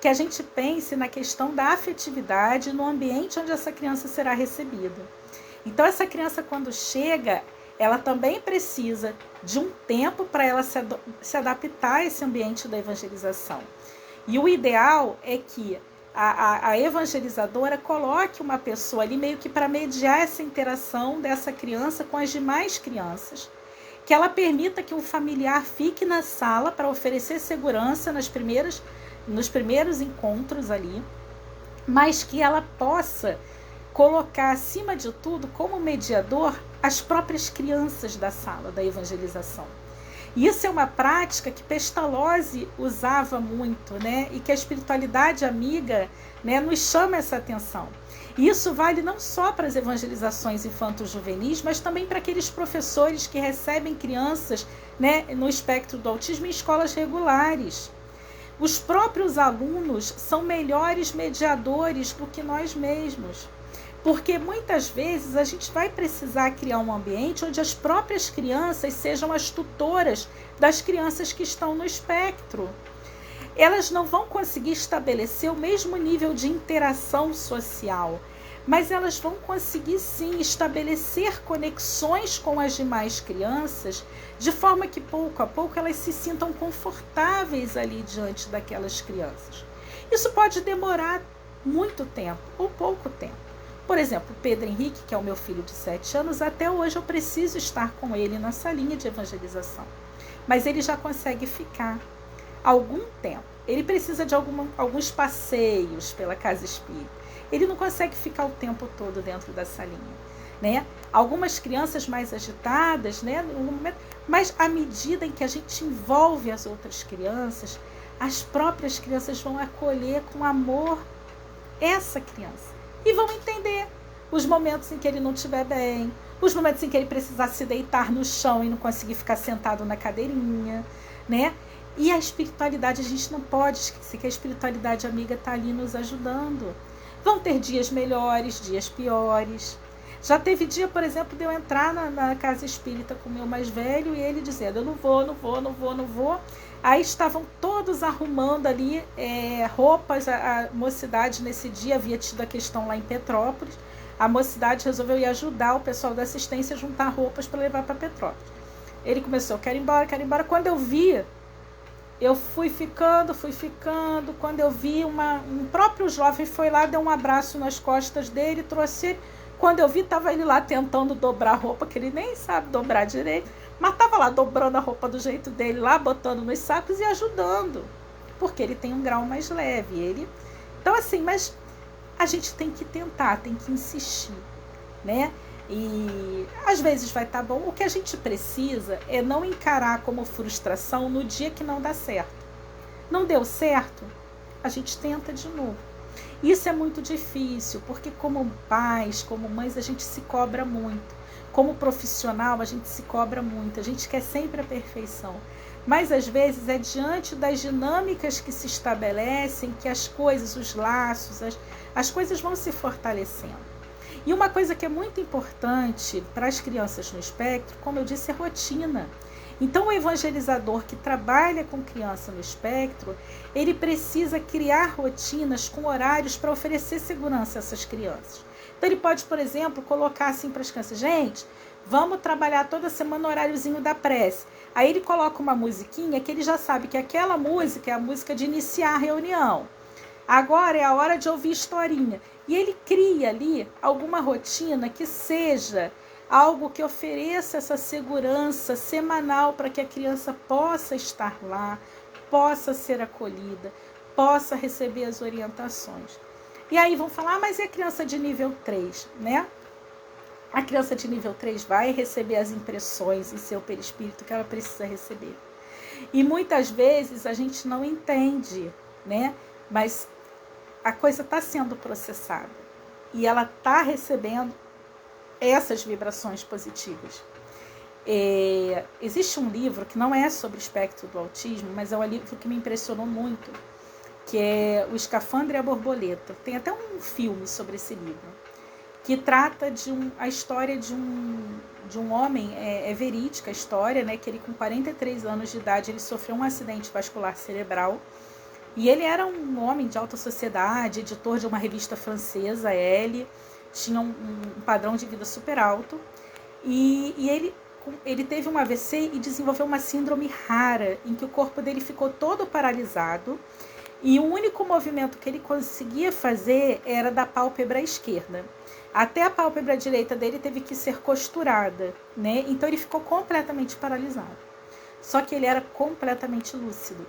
que a gente pense na questão da afetividade no ambiente onde essa criança será recebida. Então essa criança quando chega, ela também precisa de um tempo para ela se adaptar a esse ambiente da evangelização. E o ideal é que a evangelizadora coloque uma pessoa ali meio que para mediar essa interação dessa criança com as demais crianças, que ela permita que um familiar fique na sala para oferecer segurança nos primeiros encontros ali, mas que ela possa colocar acima de tudo como mediador as próprias crianças da sala da evangelização. E isso é uma prática que Pestalozzi usava muito, né? E que a espiritualidade amiga, né, nos chama essa atenção. E isso vale não só para as evangelizações infanto-juvenis, mas também para aqueles professores que recebem crianças, né, no espectro do autismo em escolas regulares. Os próprios alunos são melhores mediadores do que nós mesmos. Porque muitas vezes a gente vai precisar criar um ambiente onde as próprias crianças sejam as tutoras das crianças que estão no espectro. Elas não vão conseguir estabelecer o mesmo nível de interação social, mas elas vão conseguir sim estabelecer conexões com as demais crianças, de forma que pouco a pouco elas se sintam confortáveis ali diante daquelas crianças. Isso pode demorar muito tempo ou pouco tempo. Por exemplo, o Pedro Henrique, que é o meu filho de 7 anos, até hoje eu preciso estar com ele na salinha de evangelização. Mas ele já consegue ficar algum tempo. Ele precisa de alguns passeios pela casa espírita. Ele não consegue ficar o tempo todo dentro da salinha, né? Algumas crianças mais agitadas, né? Mas à medida em que a gente envolve as outras crianças, as próprias crianças vão acolher com amor essa criança. E vão entender os momentos em que ele não estiver bem, os momentos em que ele precisar se deitar no chão e não conseguir ficar sentado na cadeirinha, né? E a espiritualidade, a gente não pode esquecer que a espiritualidade amiga está ali nos ajudando. Vão ter dias melhores, dias piores. Já teve dia, por exemplo, de eu entrar na casa espírita com o meu mais velho e ele dizendo, eu não vou. Aí estavam todos arrumando ali roupas. A mocidade nesse dia havia tido a questão lá em Petrópolis. A mocidade resolveu ir ajudar o pessoal da assistência a juntar roupas para levar para Petrópolis. Ele começou, quero ir embora. Quando eu vi, eu fui ficando. Quando eu vi, um próprio jovem foi lá, deu um abraço nas costas dele, trouxe ele. Quando eu vi, estava ele lá tentando dobrar a roupa, que ele nem sabe dobrar direito, mas estava lá dobrando a roupa do jeito dele, lá botando nos sacos e ajudando, porque ele tem um grau mais leve. Então, assim, mas a gente tem que tentar, tem que insistir, né? E às vezes vai estar bom. O que a gente precisa é não encarar como frustração no dia que não dá certo. Não deu certo, a gente tenta de novo. Isso é muito difícil, porque como pais, como mães, a gente se cobra muito. Como profissional, a gente se cobra muito. A gente quer sempre a perfeição. Mas, às vezes, é diante das dinâmicas que se estabelecem que as coisas, os laços, as coisas vão se fortalecendo. E uma coisa que é muito importante para as crianças no espectro, como eu disse, é rotina. Então, o evangelizador que trabalha com criança no espectro, ele precisa criar rotinas com horários para oferecer segurança a essas crianças. Então, ele pode, por exemplo, colocar assim para as crianças, gente, vamos trabalhar toda semana no horáriozinho da prece. Aí ele coloca uma musiquinha que ele já sabe que aquela música é a música de iniciar a reunião. Agora é a hora de ouvir historinha. E ele cria ali alguma rotina que seja algo que ofereça essa segurança semanal para que a criança possa estar lá, possa ser acolhida, possa receber as orientações. E aí vão falar, mas e a criança de nível 3, né? A criança de nível 3 vai receber as impressões em seu perispírito que ela precisa receber. E muitas vezes a gente não entende, né? Mas a coisa está sendo processada e ela está recebendo essas vibrações positivas. Existe um livro que não é sobre o espectro do autismo, mas é um livro que me impressionou muito, que é O Escafandro e a Borboleta. Tem até um filme sobre esse livro, que trata a história de um homem, é verídica a história, né, que ele com 43 anos de idade ele sofreu um acidente vascular cerebral. E ele era um homem de alta sociedade, editor de uma revista francesa, Elle, tinha um padrão de vida super alto. E ele teve um AVC e desenvolveu uma síndrome rara, em que o corpo dele ficou todo paralisado. E o único movimento que ele conseguia fazer era da pálpebra esquerda. Até a pálpebra direita dele teve que ser costurada, né? Então ele ficou completamente paralisado. Só que ele era completamente lúcido.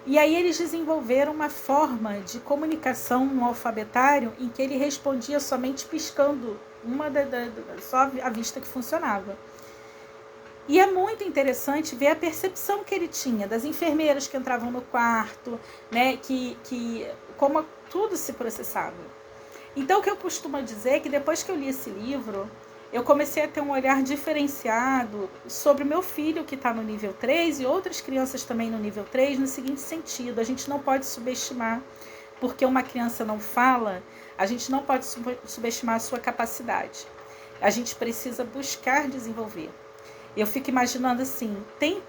E aí eles desenvolveram uma forma de comunicação no alfabetário em que ele respondia somente piscando, só a vista que funcionava. E é muito interessante ver a percepção que ele tinha das enfermeiras que entravam no quarto, né, como tudo se processava. Então o que eu costumo dizer é que depois que eu li esse livro, eu comecei a ter um olhar diferenciado sobre o meu filho que está no nível 3 e outras crianças também no nível 3, no seguinte sentido: a gente não pode subestimar porque uma criança não fala, a gente não pode subestimar a sua capacidade. A gente precisa buscar desenvolver. Eu fico imaginando assim,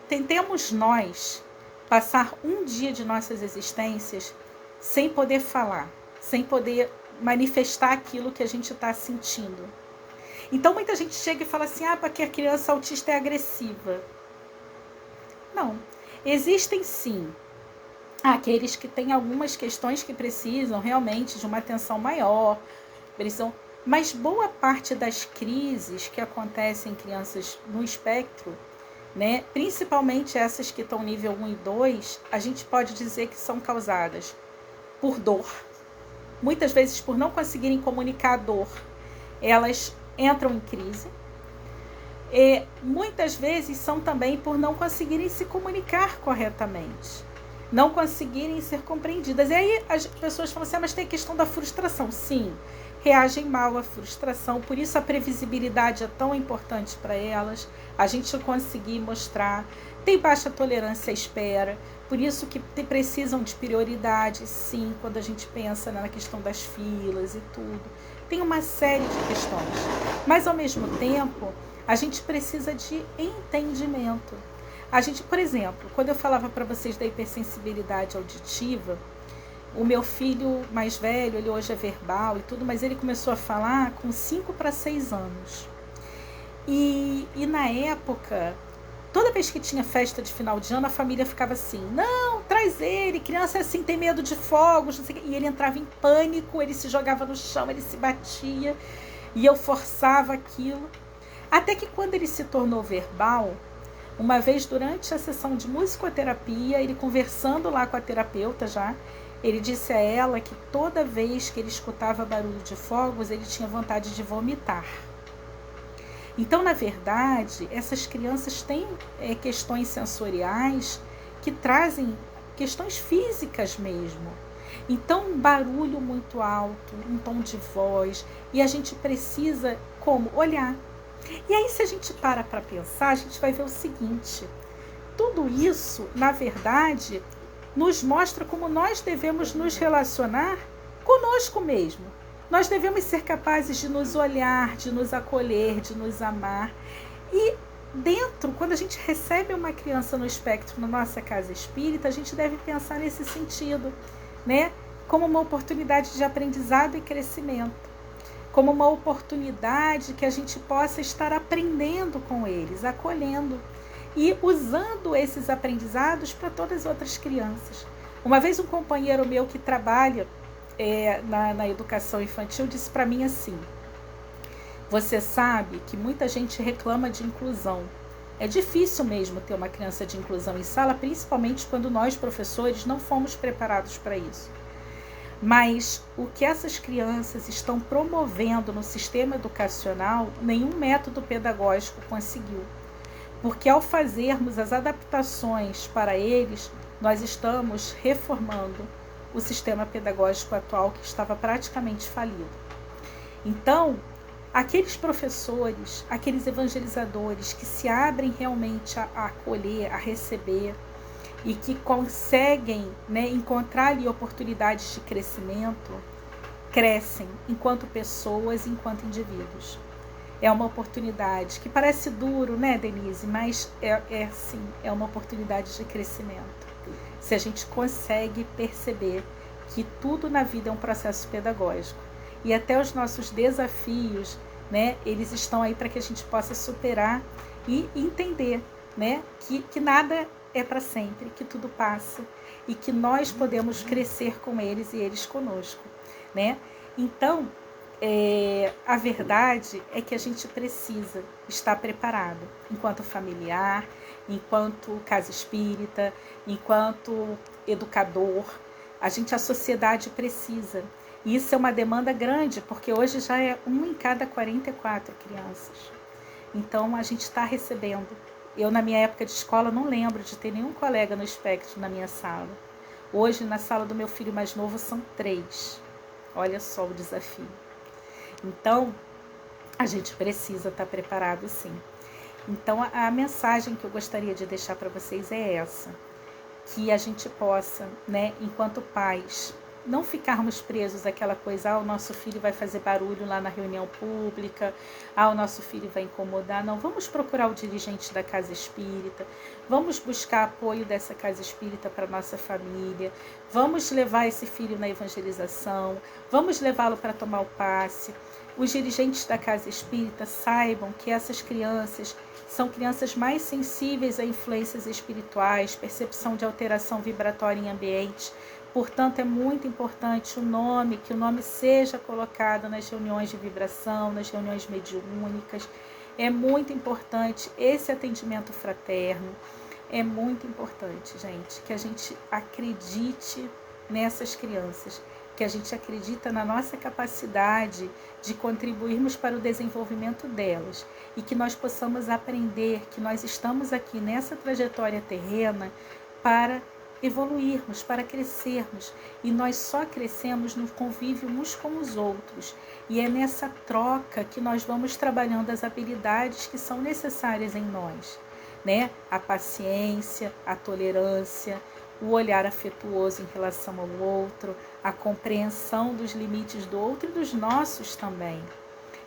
tentemos nós passar um dia de nossas existências sem poder falar, sem poder manifestar aquilo que a gente está sentindo. Então muita gente chega e fala assim, porque a criança autista é agressiva. Não, existem sim aqueles que têm algumas questões que precisam realmente de uma atenção maior, mas boa parte das crises que acontecem em crianças no espectro, né, principalmente essas que estão nível 1 e 2, a gente pode dizer que são causadas por dor. Muitas vezes por não conseguirem comunicar a dor, elas entram em crise. E muitas vezes são também por não conseguirem se comunicar corretamente, não conseguirem ser compreendidas. E aí as pessoas falam assim, mas tem a questão da frustração. Sim, reagem mal à frustração, por isso a previsibilidade é tão importante para elas, a gente conseguir mostrar. Tem baixa tolerância à espera, por isso que precisam de prioridade, sim, quando a gente pensa na questão das filas e tudo. Tem uma série de questões, mas ao mesmo tempo a gente precisa de entendimento. A gente, por exemplo, quando eu falava para vocês da hipersensibilidade auditiva, o meu filho mais velho, ele hoje é verbal e tudo, mas ele começou a falar com 5 para 6 anos. E na época, toda vez que tinha festa de final de ano, a família ficava assim, não, traz ele, criança assim tem medo de fogos, não sei o quê. E ele entrava em pânico, ele se jogava no chão, ele se batia, e eu forçava aquilo. Até que quando ele se tornou verbal, uma vez durante a sessão de musicoterapia, ele conversando lá com a terapeuta já, ele disse a ela que toda vez que ele escutava barulho de fogos, ele tinha vontade de vomitar. Então, na verdade, essas crianças têm questões sensoriais que trazem questões físicas mesmo. Então, um barulho muito alto, um tom de voz, e a gente precisa, como? Olhar. E aí, se a gente para pensar, a gente vai ver o seguinte, tudo isso, na verdade, nos mostra como nós devemos nos relacionar conosco mesmo. Nós devemos ser capazes de nos olhar, de nos acolher, de nos amar. E dentro, quando a gente recebe uma criança no espectro na nossa casa espírita, a gente deve pensar nesse sentido, né? Como uma oportunidade de aprendizado e crescimento. Como uma oportunidade que a gente possa estar aprendendo com eles, acolhendo e usando esses aprendizados para todas as outras crianças. Uma vez um companheiro meu que trabalha na educação infantil disse para mim assim, você sabe que muita gente reclama de inclusão. É difícil mesmo ter uma criança de inclusão em sala, principalmente quando nós, professores, não fomos preparados para isso. Mas o que essas crianças estão promovendo no sistema educacional, nenhum método pedagógico conseguiu. Porque ao fazermos as adaptações para eles, nós estamos reformando o sistema pedagógico atual que estava praticamente falido. Então, aqueles professores, aqueles evangelizadores que se abrem realmente a acolher, a receber, e que conseguem, né, encontrar ali oportunidades de crescimento, crescem enquanto pessoas, enquanto indivíduos. É uma oportunidade que parece duro, né, Denise? Mas sim, é uma oportunidade de crescimento. Se a gente consegue perceber que tudo na vida é um processo pedagógico. E até os nossos desafios, né, eles estão aí para que a gente possa superar e entender, né, que nada é para sempre, que tudo passa e que nós podemos crescer com eles e eles conosco, né? Então, a verdade é que a gente precisa estar preparado enquanto familiar, enquanto casa espírita, enquanto educador. A sociedade precisa. E isso é uma demanda grande, porque hoje já é 1 em cada 44 crianças. Então, a gente está recebendo. Eu, na minha época de escola, não lembro de ter nenhum colega no espectro na minha sala. Hoje, na sala do meu filho mais novo, são 3. Olha só o desafio. Então, a gente precisa estar preparado, sim. Então, a mensagem que eu gostaria de deixar para vocês é essa. Que a gente possa, né, enquanto pais, não ficarmos presos àquela coisa, o nosso filho vai fazer barulho lá na reunião pública, o nosso filho vai incomodar. Não, vamos procurar o dirigente da casa espírita, vamos buscar apoio dessa casa espírita para a nossa família, vamos levar esse filho na evangelização, vamos levá-lo para tomar o passe. Os dirigentes da casa espírita saibam que essas crianças são crianças mais sensíveis a influências espirituais, percepção de alteração vibratória em ambientes. Portanto, é muito importante que o nome seja colocado nas reuniões de vibração, nas reuniões mediúnicas. É muito importante esse atendimento fraterno. É muito importante, gente, que a gente acredite nessas crianças, que a gente acredita na nossa capacidade de contribuirmos para o desenvolvimento delas e que nós possamos aprender que nós estamos aqui nessa trajetória terrena para evoluirmos, para crescermos, e nós só crescemos no convívio uns com os outros, e é nessa troca que nós vamos trabalhando as habilidades que são necessárias em nós, né? A paciência, a tolerância, o olhar afetuoso em relação ao outro, a compreensão dos limites do outro e dos nossos também.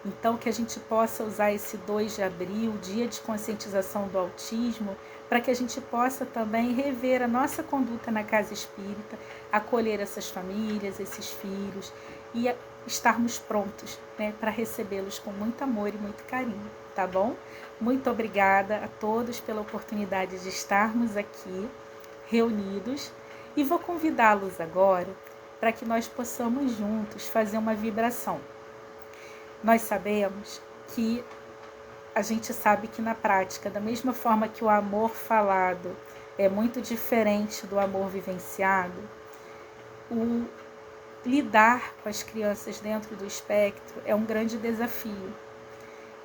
Então, que a gente possa usar esse 2 de abril, dia de conscientização do autismo, para que a gente possa também rever a nossa conduta na casa espírita, acolher essas famílias, esses filhos e estarmos prontos, né, para recebê-los com muito amor e muito carinho, tá bom? Muito obrigada a todos pela oportunidade de estarmos aqui reunidos e vou convidá-los agora para que nós possamos juntos fazer uma vibração. Nós sabemos que a gente sabe que na prática, da mesma forma que o amor falado é muito diferente do amor vivenciado, o lidar com as crianças dentro do espectro é um grande desafio.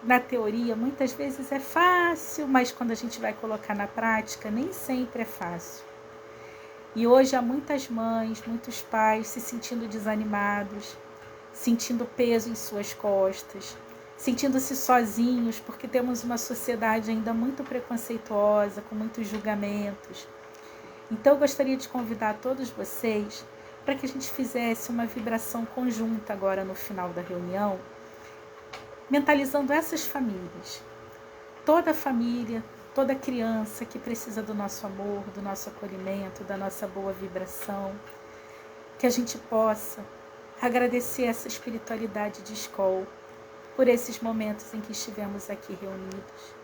Na teoria, muitas vezes é fácil, mas quando a gente vai colocar na prática, nem sempre é fácil. E hoje há muitas mães, muitos pais se sentindo desanimados, sentindo peso em suas costas, sentindo-se sozinhos, porque temos uma sociedade ainda muito preconceituosa, com muitos julgamentos. Então, eu gostaria de convidar todos vocês para que a gente fizesse uma vibração conjunta agora no final da reunião, mentalizando essas famílias. Toda família, toda criança que precisa do nosso amor, do nosso acolhimento, da nossa boa vibração, que a gente possa agradecer essa espiritualidade de escola por esses momentos em que estivemos aqui reunidos.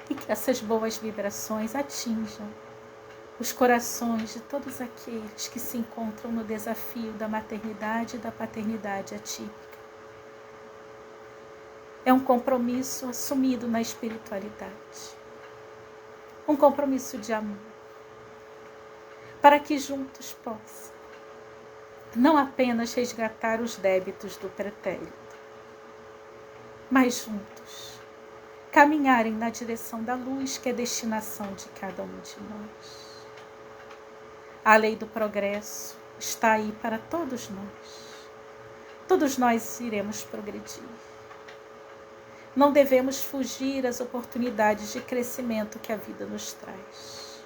E que essas boas vibrações atinjam os corações de todos aqueles que se encontram no desafio da maternidade e da paternidade atípica. É um compromisso assumido na espiritualidade. Um compromisso de amor. Para que juntos possam não apenas resgatar os débitos do pretérito, mas juntos caminharem na direção da luz que é destinação de cada um de nós. A lei do progresso está aí para todos nós. Todos nós iremos progredir. Não devemos fugir às oportunidades de crescimento que a vida nos traz,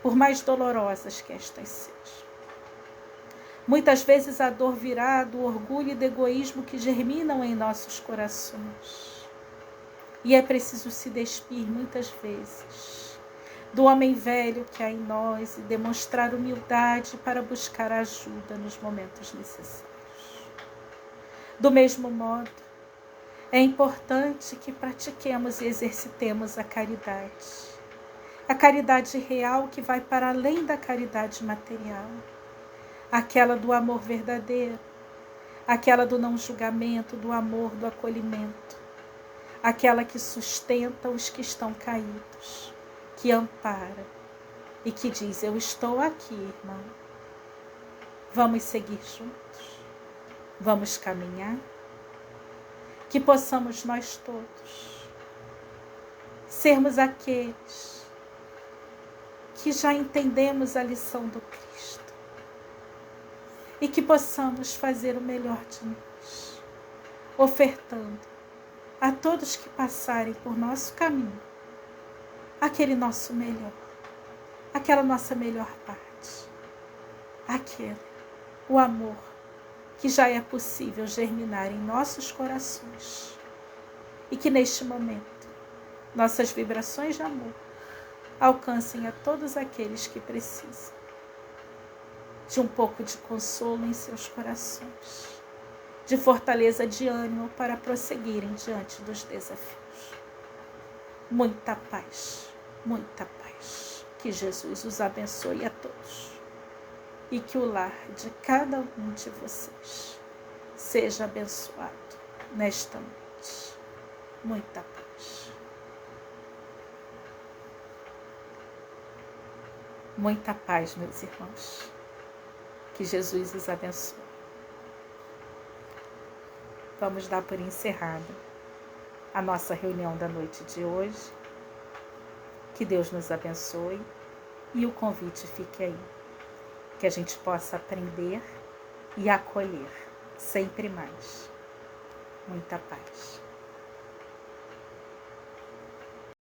por mais dolorosas que estas sejam. Muitas vezes a dor virá do orgulho e do egoísmo que germinam em nossos corações. E é preciso se despir muitas vezes do homem velho que há em nós e demonstrar humildade para buscar ajuda nos momentos necessários. Do mesmo modo, é importante que pratiquemos e exercitemos a caridade real que vai para além da caridade material, aquela do amor verdadeiro, aquela do não julgamento, do amor, do acolhimento, aquela que sustenta os que estão caídos, que ampara e que diz: eu estou aqui, irmão. Vamos seguir juntos? Vamos caminhar? Que possamos nós todos sermos aqueles que já entendemos a lição do Cristo e que possamos fazer o melhor de nós, ofertando a todos que passarem por nosso caminho aquele nosso melhor, aquela nossa melhor parte, aquele o amor que já é possível germinar em nossos corações e que neste momento nossas vibrações de amor alcancem a todos aqueles que precisam de um pouco de consolo em seus corações, de fortaleza de ânimo para prosseguirem diante dos desafios. Muita paz, muita paz. Que Jesus os abençoe a todos e que o lar de cada um de vocês seja abençoado nesta noite. Muita paz. Muita paz, meus irmãos. Que Jesus os abençoe. Vamos dar por encerrada a nossa reunião da noite de hoje. Que Deus nos abençoe e o convite fique aí. Que a gente possa aprender e acolher sempre mais. Muita paz.